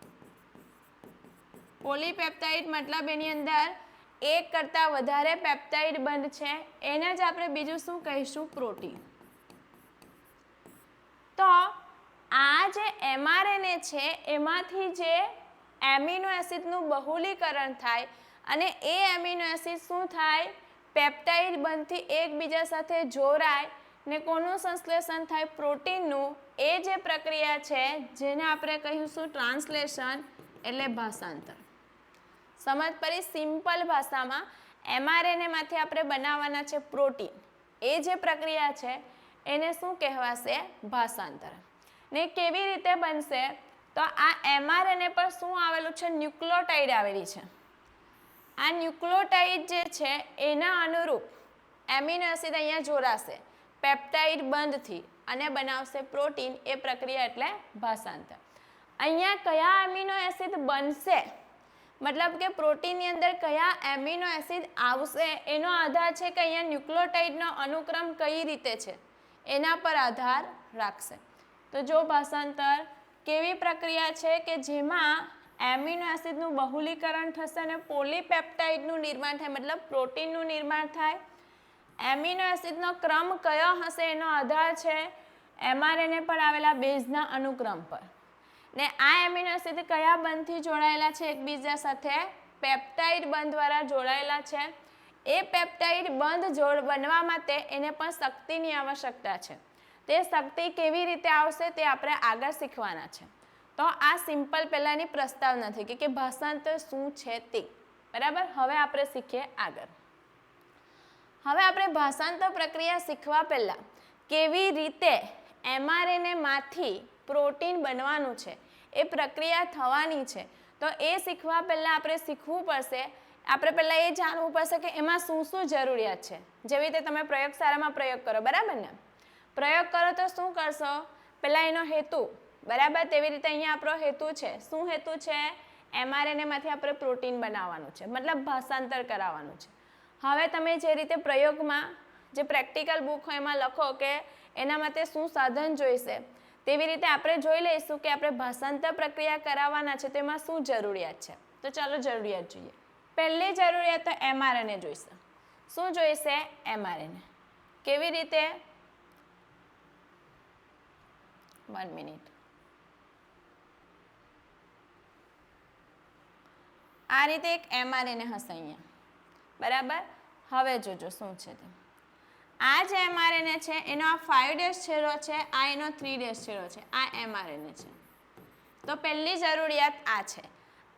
પોલીપેપ્ટાઇડ મતલબ એની અંદર એક કરતાં વધારે પેપ્ટાઇડ બંધ છે એને જ આપણે બીજું શું કહીશું? પ્રોટીન. તો આ જે mRNA છે એમાંથી જે એમિનો એસિડનું બહુલીકરણ થાય અને એ એમિનો એસિડ શું થાય? પેપ્ટાઇડ બંધથી એકબીજા સાથે જોડાય ને કોનું સંશ્લેષણ થાય? પ્રોટીનનું. એ જે પ્રક્રિયા છે જેને આપણે કહીશું ટ્રાન્સલેશન એટલે ભાષાંતર. સમજ પડી? સિમ્પલ ભાષામાં mRNA માંથી આપણે બનાવવાના છે પ્રોટીન. એ જે પ્રક્રિયા છે એને શું કહેવાશે? ભાષાંતર. ને કેવી રીતે બનશે? તો આ mRNA પર શું આવેલું છે? ન્યુક્લિયોટાઇડ આવેલી છે. આ ન્યુક્લિયોટાઇડ જે છે એના અનુરૂપ એમિનો એસિડ અહીંયા જોડાશે પેપ્ટાઇડ બંધથી અને બનાવશે પ્રોટીન. એ પ્રક્રિયા એટલે ભાષાંતર. અહીંયા કયા એમિનો એસિડ બનશે, મતલબ કે પ્રોટીનની અંદર કયા એમિનો એસિડ આવશે એનો આધાર છે કે અહીંયા ન્યુક્લિયોટાઇડનો અનુક્રમ કઈ રીતે છે એના પર આધાર રાખશે. તો જો ભાષાંતર કેવી પ્રક્રિયા છે કે જેમાં એમિનો એસિડનું બહુલીકરણ થશે અને પોલીપેપ્ટાઇડનું નિર્માણ થાય, મતલબ પ્રોટીનનું નિર્માણ થાય. એમિનો એસિડનો ક્રમ કયો હશે એનો આધાર છે mRNA પર આવેલા બેઝના અનુક્રમ પર. ને આ એમિનો એસિડ કયા બંધથી જોડાયેલા છે એકબીજા સાથે? પેપ્ટાઇડ બંધ દ્વારા જોડાયેલા છે. એ પેપ્ટાઇડ બંધ બનવા માટે એને પણ શક્તિની આવશ્યકતા છે. તે શક્તિ કેવી રીતે આવશે તે આપણે આગળ શીખવાના છે. તો આ સિમ્પલ પહેલાંની પ્રસ્તાવના થઈ કે ભાષાંતર શું છે તે. બરાબર. હવે આપણે શીખીએ આગળ. હવે આપણે ભાષાંતર પ્રક્રિયા શીખવા પહેલાં કેવી રીતે mRNA માંથી પ્રોટીન બનવાનું છે, એ પ્રક્રિયા થવાની છે, તો એ શીખવા પહેલાં આપણે શીખવું પડશે. આપણે પહેલાં એ જાણવું પડશે કે એમાં શું શું જરૂરિયાત છે. જેવી રીતે તમે પ્રયોગશાળામાં પ્રયોગ કરો, બરાબર ને? પ્રયોગ કરો તો શું કરશો? પહેલાં એનો હેતુ, બરાબર? તેવી રીતે અહીંયા આપણો હેતુ છે. શું હેતુ છે? mRNA માંથી આપણે પ્રોટીન બનાવવાનું છે, મતલબ ભાષાંતર કરાવવાનું છે. હવે તમે જે રીતે પ્રયોગમાં જે પ્રેક્ટિકલ બુક હોય એમાં લખો કે એના માટે શું સાધન જોઈશે, તેવી રીતે આપણે જોઈ લઈશું કે આપણે ભાષાંતર પ્રક્રિયા કરાવવાના છે તેમાં શું જરૂરિયાત છે. તો ચાલો જરૂરિયાત જોઈએ. પહેલી જરૂરિયાત તો mRNA જોઈશે. શું જોઈશે? mRNA. કેવી રીતે? 1 મિનિટ. આ રીતે એક mRNA હશે અહીંયા, બરાબર? હવે જોજો શું છે તે. આ જે mRNA છે એનો આ 5' છેડો છે, આ એનો 3' છેડો છે. આ mRNA છે. તો પહેલી જરૂરિયાત આ છે.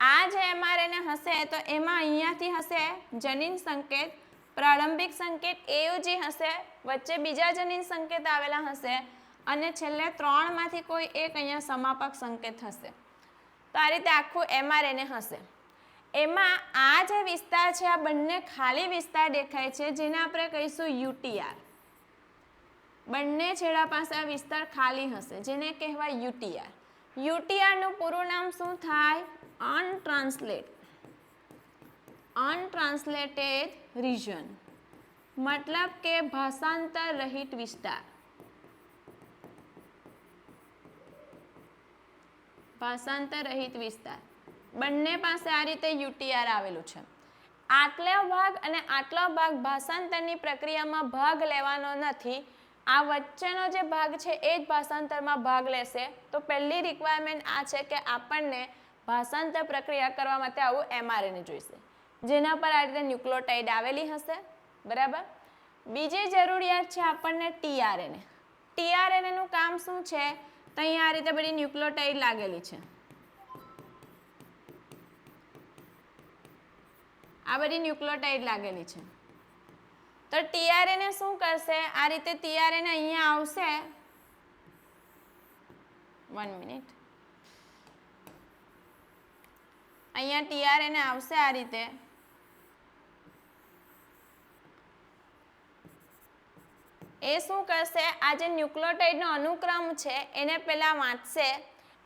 આ જે mRNA હશે તો એમાં અહીંયાથી હશે જનીન સંકેત, પ્રારંભિક સંકેત AUG હશે, વચ્ચે બીજા જનીન સંકેત આવેલા હશે અને છેલ્લે 3 માંથી કોઈ એક અહીંયા સમાપક સંકેત હશે. તો આ રીતે આખું mRNA હશે. એમાં આ જે વિસ્તાર છે આ બંને ખાલી વિસ્તાર દેખાય છે જેને આપણે કહીશું UTR. બંને છેડા પાસે આ વિસ્તાર ખાલી હશે જેને કહેવાય UTR. UTR નું પૂરું નામ શું થાય? અનટ્રાન્સલેટેડ રિજન, મતલબ કે ભાષાંતર રહિત વિસ્તાર. ભાષાંતર રહિત વિસ્તાર બંને પાસે આ રીતે UTR આવેલું છે. આટલો ભાગ અને આટલો ભાગ ભાષાંતરની પ્રક્રિયામાં ભાગ લેવાનો નથી. આ વચ્ચેનો જે ભાગ છે એ જ ભાષાંતરમાં ભાગ લેશે. તો પહેલી રિક્વાયરમેન્ટ આ છે કે આપણને ભાષાંતર પ્રક્રિયા કરવા માટે આવું mRNA જોઈશે જેના પર આ રીતે ન્યુક્લિયોટાઇડ આવેલી હશે, બરાબર? બીજી જરૂરિયાત છે આપણને tRNA. tRNA નું કામ શું છે? તો અહીંયા આ રીતે બધી ન્યુક્લિયોટાઇડ લાગેલી છે. આ બધી ન્યુક્લિયોટાઇડ લાગેલી છે. તો tRNA શું કરશે? આ રીતે tRNA અહીંયા આવશે. 1 મિનિટ. અહીંયા tRNA આવશે આ રીતે. એ શું કરશે? આ જે ન્યુક્લિયોટાઇડનો અનુક્રમ છે એને પહેલા વાંચશે.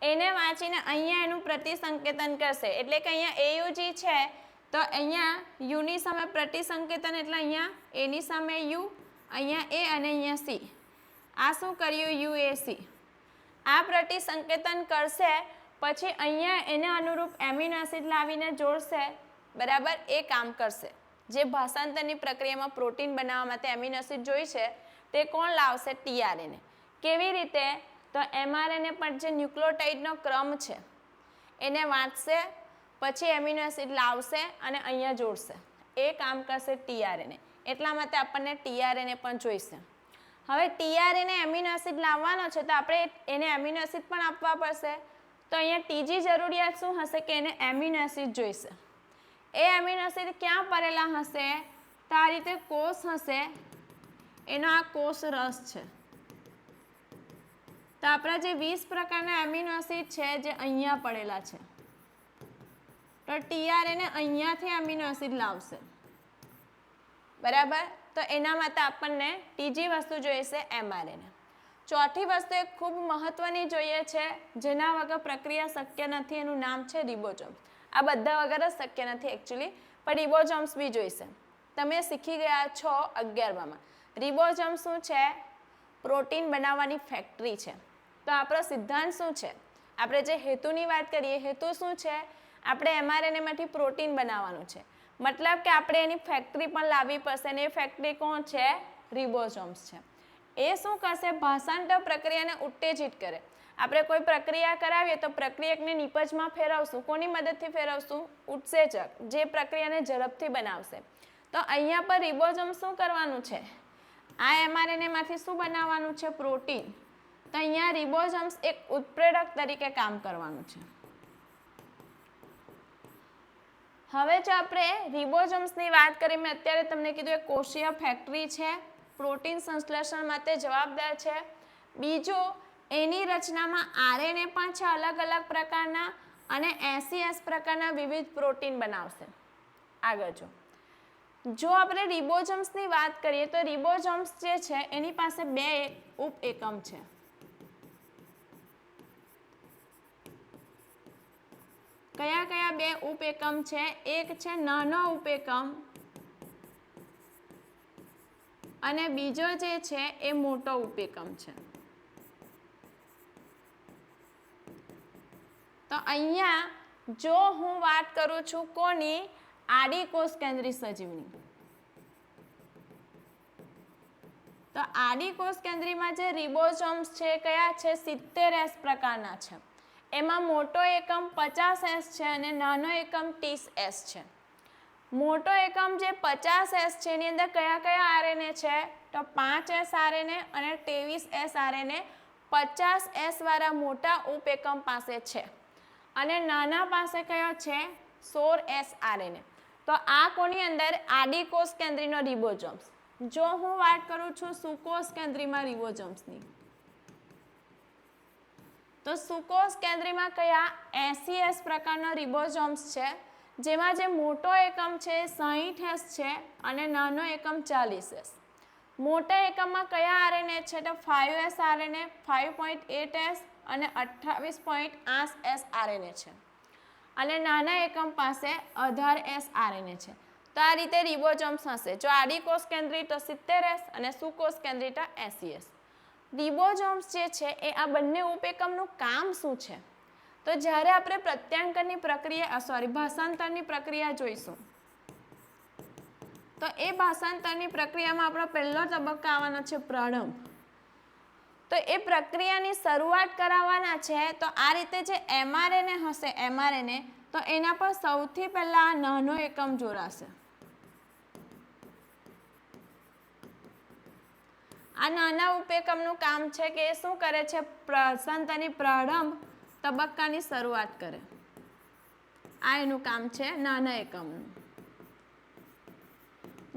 એને વાંચીને અહીંયા એનું પ્રતિસંકેતન કરશે. એટલે કે અહીંયા AUG છે તો અહીંયા U ની સામે પ્રતિસંકેતન એટલે અહીંયા A ની સામે U, અહીંયા A અને અહીંયા C. આ શું કર્યું? UAC. આ પ્રતિસંકેતન કરશે પછી અહીંયા એને અનુરૂપ એમિનો એસિડ લાવીને જોડશે, બરાબર? એ કામ કરશે. જે ભાષાંતરની પ્રક્રિયામાં પ્રોટીન બનાવવા માટે એમિનો એસિડ જોઈશે તે કોણ લાવશે? ટીઆરએનએ. કેવી રીતે? તો એમઆરએનએ પણ જે ન્યુક્લિયોટાઇડનો ક્રમ છે એને વાંચશે, પછી એમિનો એસિડ લાવશે અને અહીંયા જોડશે. એ કામ કરશે ટીઆરએનએ. એટલા માટે આપણને ટીઆરએનએ પણ જોઈશે. હવે ટીઆરએનએ એમિનો એસિડ લાવવાનો છે તો આપણે એને એમિનો એસિડ પણ આપવા પડશે. તો અહીંયા ત્રીજી જરૂરિયાત શું હશે? કે એને એમિનો એસિડ જોઈશે. એ એમિનો એસિડ ક્યાં પડેલા હશે? તો આ રીતે કોષ હશે, એનો આ કોષ રસ છે. તો આપણા જે 20 પ્રકારના એમિનો એસિડ છે જે અહીંયા પડેલા છે, તો ટીઆરએનએ અહીંયાથી એમિનો એસિડ લાવશે. બરાબર? તો એના માટે આપણને ત્રીજી વસ્તુ જોઈશે એમઆરએનએ. ચોથી વસ્તુ એક ખૂબ મહત્વની જોઈએ છે, જેના વગર પ્રક્રિયા શક્ય નથી. એનું નામ છે રિબોઝોમ્સ. આ બધા વગર જ શક્ય નથી એકચ્યુઅલી, પણ રિબોઝોમ્સ બી જોઈશે. તમે શીખી ગયા છો 11માં. રિબોઝોમ્સ શું છે? પ્રોટીન બનાવવાની ફેક્ટરી છે. તો આપણો સિદ્ધાંત શું છે? આપણે જે હેતુની વાત કરીએ, હેતુ શું છે? આપણે એમઆરએનએમાંથી પ્રોટીન બનાવવાનું છે. મતલબ કે આપણે એની ફેક્ટરી પણ લાવવી પડશે, અને એ ફેક્ટરી કોણ છે? રિબોઝોમ્સ છે. એ શું કરશે? ભાષાંતર પ્રક્રિયાને ઉત્તેજિત કરે. આપણે કોઈ પ્રક્રિયા કરાવીએ તો પ્રક્રિયકને નિપજમાં ફેરવશું. કોની મદદથી ફેરવશું? ઉત્સેચક, જે પ્રક્રિયાને ઝડપથી બનાવશે. તો અહીંયા પર રિબોઝોમ્સ શું કરવાનું છે? આ એમઆરએનએમાંથી શું બનાવવાનું છે? પ્રોટીન. તો અહીંયા રિબોઝોમ્સ એક ઉત્પ્રેરક તરીકે કામ કરવાનું છે. હવે જો આપણે રિબોઝોમ્સની વાત કરીએ, મેં અત્યારે તમને કીધું એ કોષીય ફેક્ટરી છે, પ્રોટીન સંશ્લેષણ માટે જવાબદાર છે. બીજું, એની રચનામાં આરએનએ પણ છે અલગ અલગ પ્રકારના, અને 80S પ્રકારના વિવિધ પ્રોટીન બનાવશે. આગળ જો આપણે રિબોઝોમ્સની વાત કરીએ તો રિબોઝોમ્સ જે છે એની પાસે 2 ઉપએકમ છે. કયા કયા 2 ઉપએકમ છે? એક છે નાનો ઉપએકમ અને બીજો જે છે એ મોટો ઉપએકમ છે. તો અહીંયા જો હું વાત કરું છું કોની? આડી કોષ કેન્દ્રી સજીવની. તો આડી કોષ કેન્દ્રીમાં જે રિબોઝોમ્સ છે કયા છે? 70S પ્રકારના છે. એમાં મોટો એકમ 50S છે અને નાનો એકમ 30S છે. મોટો એકમ જે 50S છે એની અંદર કયા કયા આરએનએ છે? તો 5S આરએનએ અને 23S આરએનએ 50S વાળા મોટા ઉપએકમ પાસે છે. અને નાના પાસે કયો છે? 16S RNA. તો આ કોની અંદર? આડી કોષ કેન્દ્રીનો રિબોઝોમ્સ. જો હું વાત કરું છું સુકોષ કેન્દ્રીમાં રિબોઝોમ્સની, તો સુકોષ કેન્દ્રીમાં કયા? 80S પ્રકારનો રિબોઝોમ્સ છે, જેમાં જે મોટો એકમ છે 60S છે અને નાનો એકમ 40S. મોટા એકમમાં કયા આરએનએ છે? તો 5S આરએનએ, 5.8S અને 28.8S આરએનએ છે. અને નાના એકમ પાસે 18S આરએનએ છે. તો આ રીતે રિબોઝોમ્સ હશે. જો આડી કોષ કેન્દ્રી તો 70S અને સુકોષ કેન્દ્રી તો 80S. રિબોઝોમ્સ જે છે એ આ બંને ઉપએકમનું કામ શું છે? તો જ્યારે આપણે પ્રત્યાંકનની પ્રક્રિયા ભાષાંતરની પ્રક્રિયા જોઈશું, તો એ ભાષાંતરની પ્રક્રિયામાં આપણો પહેલો તબક્કો આવવાનો છે પ્રારંભ. તો એ પ્રક્રિયાની શરૂઆત કરાવવાના છે. તો આ રીતે જે એમઆરએનએ હશે, એમઆરએનએ, તો એના પર સૌથી પહેલા નાનો એકમ જોડાશે. આ નાના ઉપએકમનું કામ છે કે એ શું કરે છે? ભાષાંતરની પ્રારંભ તબક્કાની શરૂઆત કરે. આ એનું કામ છે નાના એકમનું.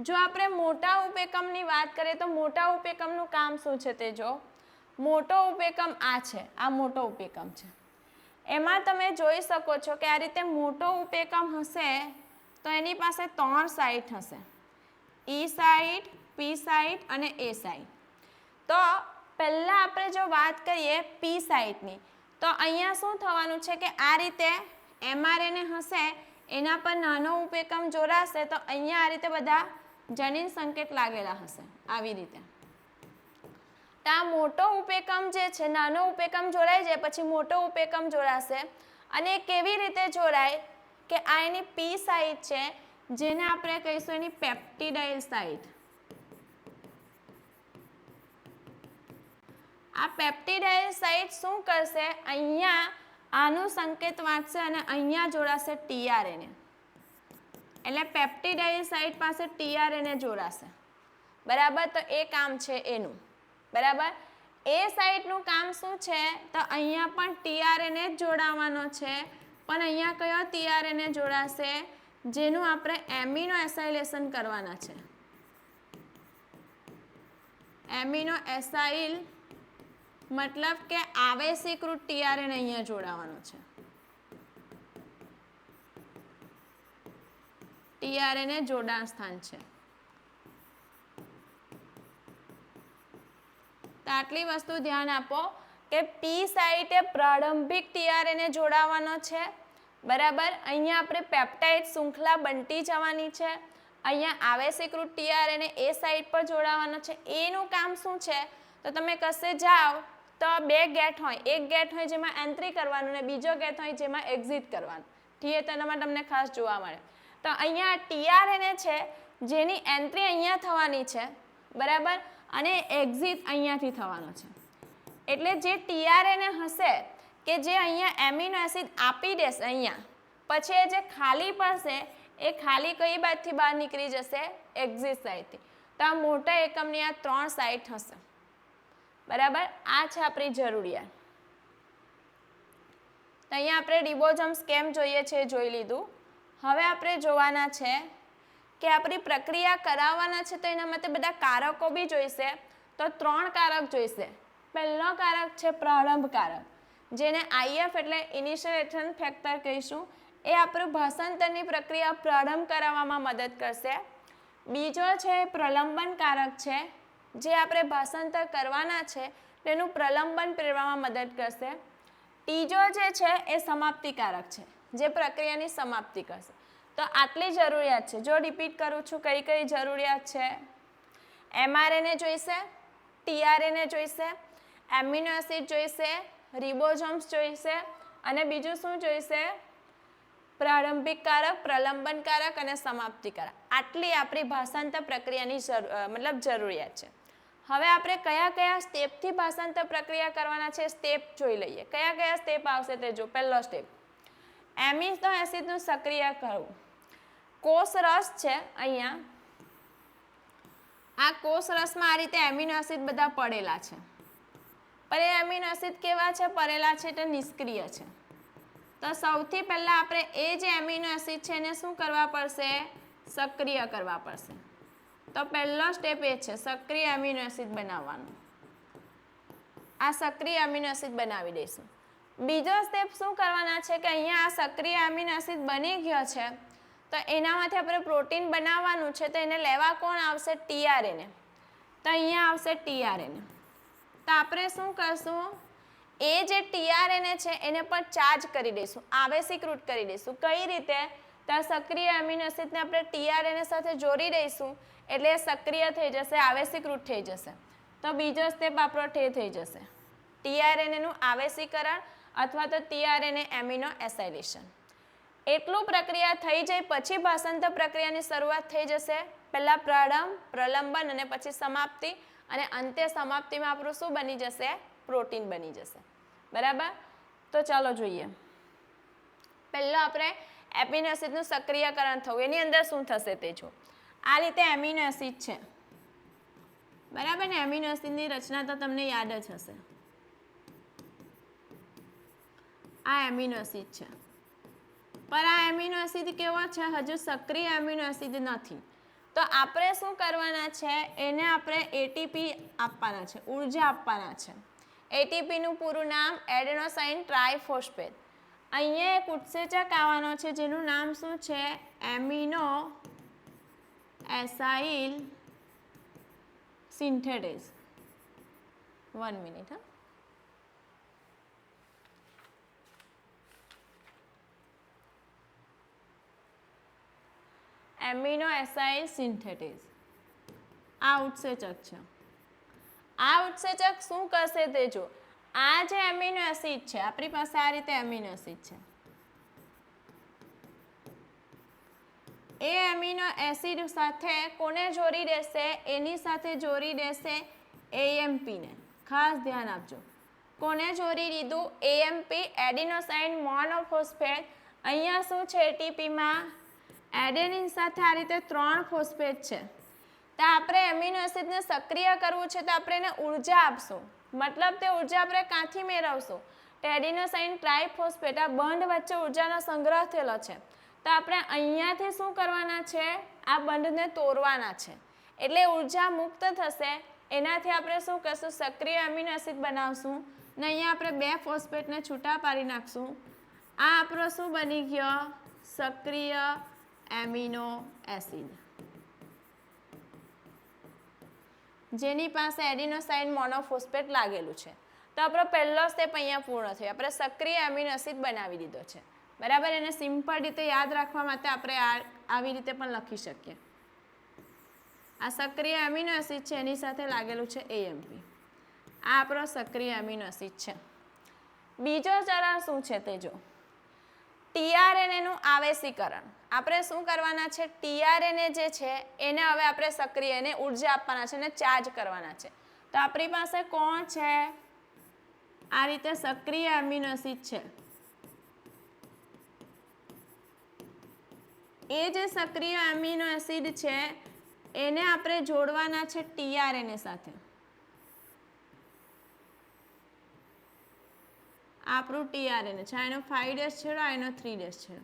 જો આપણે મોટા ઉપએકમની વાત કરીએ તો મોટા ઉપએકમનું કામ શું છે તે જો. મોટો ઉપએકમ આ છે, આ મોટો ઉપએકમ છે. એમાં તમે જોઈ શકો છો કે આ રીતે મોટો ઉપએકમ હશે તો એની પાસે 3 સાઇટ હશે. E સાઇટ, P સાઇટ અને A સાઇટ. તો પહેલા આપણે જો વાત કરીએ P સાઇટની, તો અહીંયા શું થવાનું છે કે આ રીતે એમઆરએનએ હશે, એના પર નાનો ઉપએકમ જોડાશે, તો અહીંયા આ રીતે બધા જનીન સંકેત લાગેલા હશે આવી રીતે. તો આ મોટો ઉપએકમ જે છે, નાનો ઉપએકમ જોડાઈ જાય પછી મોટો ઉપએકમ જોડાશે. અને કેવી રીતે જોડાય કે આ એની P સાઇટ છે, જેને આપણે કહીશું એની પેપ્ટિડાઇલ સાઇટ. આ પેપ્ટિડાઇલ સાઇટ શું કરશે, અહીંયા આનું સંકેત વાંચશે અને અહીંયા જોડાશે ટીઆરએનએ. એટલે પેપ્ટિડાઇલ સાઇટ પાસે ટીઆરએનએ જોડાશે. બરાબર, તો એ કામ છે એનું. બરાબર, એ સાઇટનું કામ શું છે, તો અહીંયા પણ ટીઆરએનએ જ જોડાવાનો છે, પણ અહીંયા કયો ટીઆરએનએ જોડાશે, જેનું આપણે એમિનો એસાઇલેશન કરવાના છે. એમિનો એસાઇલ મતલબ કે આવેશીકૃત ટીઆરએનએ અહીંયા જોડાવાનો છે. ટીઆરએનએ જોડાણ સ્થાન છે. તો આટલી વસ્તુ ધ્યાન આપો કે પી સાઇટે પ્રારંભિક ટીઆરએનએ જોડાવાનો છે. બરાબર, અહીંયા આપણે પેપ્ટાઇડ શૃંખલા બનતી જવાની છે. અહીંયા આવેશીકૃત ટીઆરએનએ એ સાઇટ પર જોડાવાનો છે. એનું કામ શું છે, તો તમે કશે જાઓ તો બે ગેટ હોય, એક ગેટ હોય જેમાં એન્ટ્રી કરવાનું અને બીજો ગેટ હોય જેમાં એક્ઝિટ કરવાનું. થિયેટરમાં તમને ખાસ જોવા મળે. તો અહીંયા ટીઆરએનએ છે જેની એન્ટ્રી અહીંયા થવાની છે. બરાબર, અને એક્ઝિટ અહીંયાથી થવાનો છે. એટલે જે ટીઆરએનએ હશે કે જે અહીંયા એમિનો એસિડ આપી દેશે અહીંયા, પછી જે ખાલી પડશે એ ખાલી કઈ બાજુથી બહાર નીકળી જશે, એક્ઝિટ સાઇડથી. તો આ મોટા એકમની આ 3 સાઇટ હશે. બરાબર, આ છે આપણી જરૂરિયાત. તો અહીંયા આપણે રિબોઝોમ્સ કેમ જોઈએ છે એ જોઈ લીધું. હવે આપણે જોવાના છે કે આપણી પ્રક્રિયા કરાવવાના છે, તો એના માટે બધા કારકો બી જોઈશે. તો 3 કારક જોઈશે. પહેલો કારક છે પ્રારંભ કારક, જેને IF એટલે ઇનિશિયેશન ફેક્ટર કહીશું. એ આપણું ભાષાંતરની પ્રક્રિયા પ્રારંભ કરાવવામાં મદદ કરશે. બીજો છે પ્રલંબન કારક છે, જે આપણે ભાષાંતર કરવાના છે તેનું પ્રલંબન પ્રેરવામાં મદદ કરશે. ત્રીજો જે છે એ સમાપ્તિ કારક છે, જે પ્રક્રિયાની સમાપ્તિ કરશે. તો આટલી જરૂરિયાત છે. જો રિપીટ કરું છું, કઈ કઈ જરૂરિયાત છે, mRNA જોઈશે, tRNA જોઈશે, એમિનો એસિડ જોઈશે, રિબોઝોમ્સ જોઈશે, અને બીજું શું જોઈશે, પ્રારંભિક કારક, પ્રલંબન કારક અને સમાપ્તિ કારક. આટલી આપણી ભાષાંતર પ્રક્રિયાની મતલબ જરૂરિયાત છે. હવે આપણે કયા કયા સ્ટેપથી ભાષાંતર પ્રક્રિયા કરવાના છે, સ્ટેપ જોઈ લઈએ. કયા કયા સ્ટેપ આવશે તે જો. પહેલો સ્ટેપ, એમિનો એસિડનું સક્રિય કરવું. કોષ રસ છે અહીંયા, આ કોષ રસમાં આ રીતે એમિનો એસિડ બધા પડેલા છે. પણ એ એમિનો એસિડ કેવા છે, પડેલા છે, તે નિષ્ક્રિય છે. તો સૌથી પહેલા આપણે એ જે એમિનો એસિડ છે એને શું કરવા પડશે, સક્રિય કરવા પડશે. તો પહેલો સ્ટેપ એ છે સક્રિય એમિનો એસિડ બનાવવાનો. આ સક્રિય એમિનો એસિડ બનાવી દઈશું. બીજો સ્ટેપ શું કરવાના છે કે અહીંયા આ સક્રિય એમિનો એસિડ બની ગયો છે, તો એનામાંથી આપણે પ્રોટીન બનાવવાનું છે. તો એને લેવા કોણ આવશે, tRNA. તો અહીંયા આવશે tRNA. તો આપણે શું કરશું, એ જે tRNA છે એને પણ ચાર્જ કરી દઈશું, આવેશીકૃત કરી દઈશું. કઈ રીતે, તો સક્રિય એમિનો એસિડને આપણે tRNA સાથે જોડી દઈશું, એટલે સક્રિય થઈ જશે, આવેશીકૃત થઈ જશે. તો બીજો સ્ટેપ આપણો થઈ જશે tRNAનું આવેશીકરણ અથવા તો tRNA એમિનો એસાઇલેશન. એટલું પ્રક્રિયા થઈ જાય પછી ભાષાંતર પ્રક્રિયાની શરૂઆત થઈ જશે. પહેલા પ્રારંભ, પ્રલંબન અને પછી સમાપ્તિ, અને અંતે સમાપ્તિમાં આપણું શું બની જશે, પ્રોટીન બની જશે. બરાબર, તો ચાલો જોઈએ. પહેલો આપણે એમિનો એસિડનું સક્રિયકરણ થવું, એની અંદર શું થશે તે જો. આ રીતે એમિનો એસિડ છે. બરાબર ને, એમિનો એસિડની રચના તો તમને યાદ જ હશે. આ એમિનો એસિડ છે, પણ આ એમિનો એસિડ કેવો છે, હજુ સક્રિય એમિનો એસિડ નથી. તો આપણે શું કરવાના છે, એને આપણે એટીપી આપવાના છે, ઉર્જા આપવાના છે. એટીપીનું પૂરું નામ એડેનોસાઇન ટ્રાઇફોસ્ફેટ. અહીંયા એક ઉત્સેચક આવવાનો છે જેનું નામ શું છે, એમિનો એસાઇલ સિન્થેટેઝ. 1 મિનિટ હા. એમિનો એસાઇલ સિન્થેટેઝ આ ઉત્સેચક છે. આ ઉત્સેચક શું કરશે તે જો. આ જે એમિનો એસિડ છે, આપણી પાસે આ રીતે એમિનો એસિડ છે. એ એમિનો એસિડ સાથે કોને જોડી દેશે? એની સાથે જોડી દેશે એએમપીને. ખાસ ધ્યાન આપજો. કોને જોડી દીધું? AMP, adenosine monophosphate. અહીંયા શું છે એટીપીમાં? એડેનિન સાથે આ રીતે 3 ફોસ્ફેટ છે. તો આપણે એમિનો એસિડને સક્રિય કરવું છે તો આપણે એને ઉર્જા આપશું. મતલબ તે ઉર્જા આપણે ક્યાંથી મેળવશું? એડિનોસાઇન ટ્રાઇફોસ્ફેટ, આ બંધ વચ્ચે ઉર્જાનો સંગ્રહ થયેલો છે. તો આપણે અહીંયાથી શું કરવાના છે? આ બંધને તોડવાના છે. એટલે ઉર્જા મુક્ત થશે. એનાથી આપણે શું કરશું? સક્રિય એમિનો એસિડ બનાવશું. ને અહીંયા આપણે 2 ફોસ્ફેટને છૂટા પાડી નાખશું. આ આપણો શું બની ગયો? સક્રિય એમિનો એસિડ, જેની પાસે એડિનોસાઇન મોનોફોસ્ફેટ લાગેલું છે. તો આપણો પહેલો સ્ટેપ અહીંયા પૂર્ણ થયો. આપણે સક્રિય એમિનો એસિડ બનાવી દીધો છે. બરાબર. એને સિમ્પલ રીતે યાદ રાખવા માટે આપણે આવી રીતે પણ લખી શકીએ. આ સક્રિય એમિનો એસિડ છે, એની સાથે લાગેલું છે એએમપી. આ આપણો સક્રિય એમિનો એસિડ છે. બીજો ચરણ શું છે તે જો. ટીઆરએનએનું આવેશીકરણ. આપણે શું કરવાના છે? ટીઆરએનએ જે છે એને હવે આપણે સક્રિય, એને ઉર્જા આપવાના છે અને ચાર્જ કરવાના છે. તો આપણી પાસે કોણ છે? આ રીતે સક્રિય એમિનો એસિડ છે. એ જે સક્રિય એમિનો એસિડ છે એને આપણે જોડવાના છે ટીઆરએનએ સાથે. આપણું ટીઆરએનએ છે, એનો 5' છેડો, એનો 3' છેડો.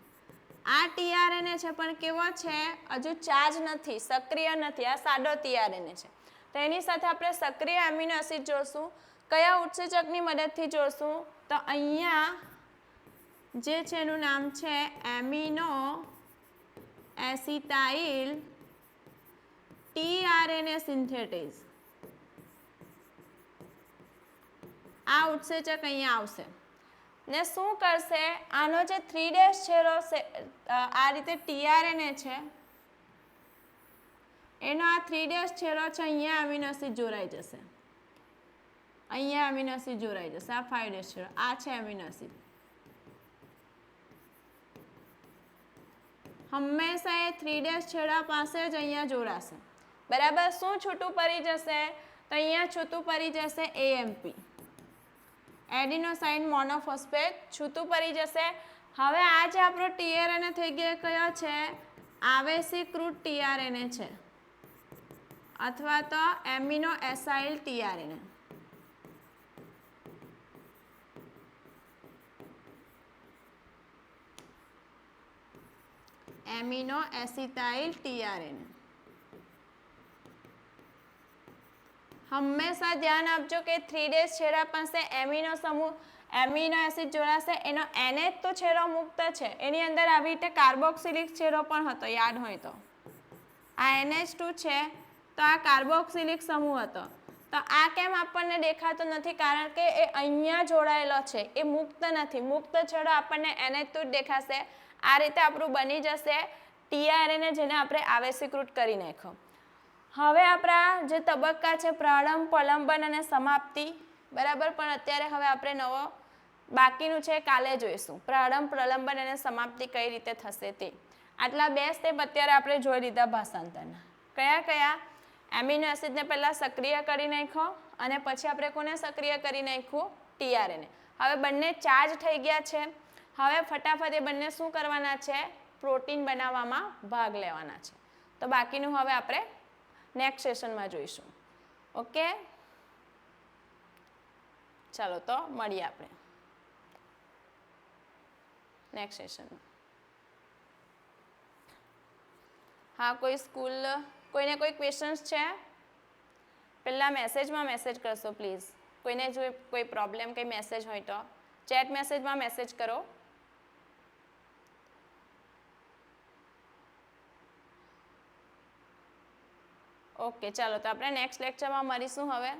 આ ટીઆરએનએ છે પણ કેવો છે? હજુ ચાર્જ નથી, સક્રિય નથી. આ સાદો ટીઆરએનએ છે. તો એની સાથે આપણે સક્રિય એમિનો એસિડ જોડશું. કયા ઉત્સેચકની મદદથી જોડશું? તો અહીંયા જે છે એનું નામ છે એમિનો એસિટાઇલ ટીઆરએનએ સિન્થેટેઝ. આ ઉત્સેચક અહીંયા આવશે ને શું કરશે? આનો જે 3' છેડો આ રીતે ટીઆરએનએ છે એનો આ 3' છેડો છે, અહીંયા એમિનો એસિડ જોડાઈ જશે. અહીંયા એમિનો એસિડ જોડાઈ જશે. આ 5' છેડો, આ છે એમિનો એસિડ. હંમેશા એ 3' છેડા પાસે જ અહીંયા જોડાશે. બરાબર. શું છૂટું પડી જશે? તો અહીંયા છૂટું પડી જશે એએમપી, એડિનોસાઇન મોનોફોસ્ફેટ છૂટું પડી જશે. હવે આ જે આપણો ટીઆરએનએ થઈ ગયો એ કયો છે? આવેશીકૃત ટીઆરએનએ છે અથવા તો amino acyl tRNA. Amino acetyl tRNA. હંમેશા ધ્યાન આપજો કે 3' છેડા પાસે એમિનો સમૂહ, એમિનો એસિડ જોડાશે. એનો NH તો છેડો મુક્ત છે, એની અંદર આવી રીતે કાર્બોક્સિલિક છેડો પણ હતો, યાદ હોય તો. આ NH2 છે તો આ કાર્બોક્સિલિક સમૂહ હતો. તો આ કેમ આપણને દેખાતો નથી? કારણ કે એ અહીંયા જોડાયેલો છે, એ મુક્ત નથી. મુક્ત છેડો આપણને NH2 જ દેખાશે. આ રીતે આપણું બની જશે ટીઆરએનએ, જેને આપણે આવેશીકૃત કરી નાખ્યો. હવે આપણા જે તબક્કા છે પ્રારંભ, પ્રલંબન અને સમાપ્તિ. બરાબર. પણ અત્યારે હવે આપણે નવો બાકીનું છે, કાલે જોઈશું. પ્રારંભ, પ્રલંબન અને સમાપ્તિ કઈ રીતે થશે તે. આટલા 2 સ્ટેપ અત્યારે આપણે જોઈ લીધા ભાષાંતરના. કયા કયા? એમિનો એસિડને પહેલાં સક્રિય કરી નાખ્યો અને પછી આપણે કોને સક્રિય કરી નાખ્યું? ટીઆરએનએ. હવે બંને ચાર્જ થઈ ગયા છે. હવે ફટાફટ એ બંને શું કરવાના છે? પ્રોટીન બનાવવામાં ભાગ લેવાના છે. તો બાકીનું હવે આપણે નેક્સ્ટ સેશનમાં જોઈશું. ઓકે, ચાલો તો મળીએ આપણે નેક્સ્ટ સેશનમાં. હા, કોઈને કોઈ ક્વેશ્ચન્સ છે? પહેલાં મેસેજમાં મેસેજ કરશો પ્લીઝ. કોઈને જો કોઈ પ્રોબ્લેમ, કંઈ મેસેજ હોય તો ચેટ મેસેજમાં મેસેજ કરો. ઓકે, ચાલો તો આપણે નેક્સ્ટ લેક્ચરમાં મળીશું હવે.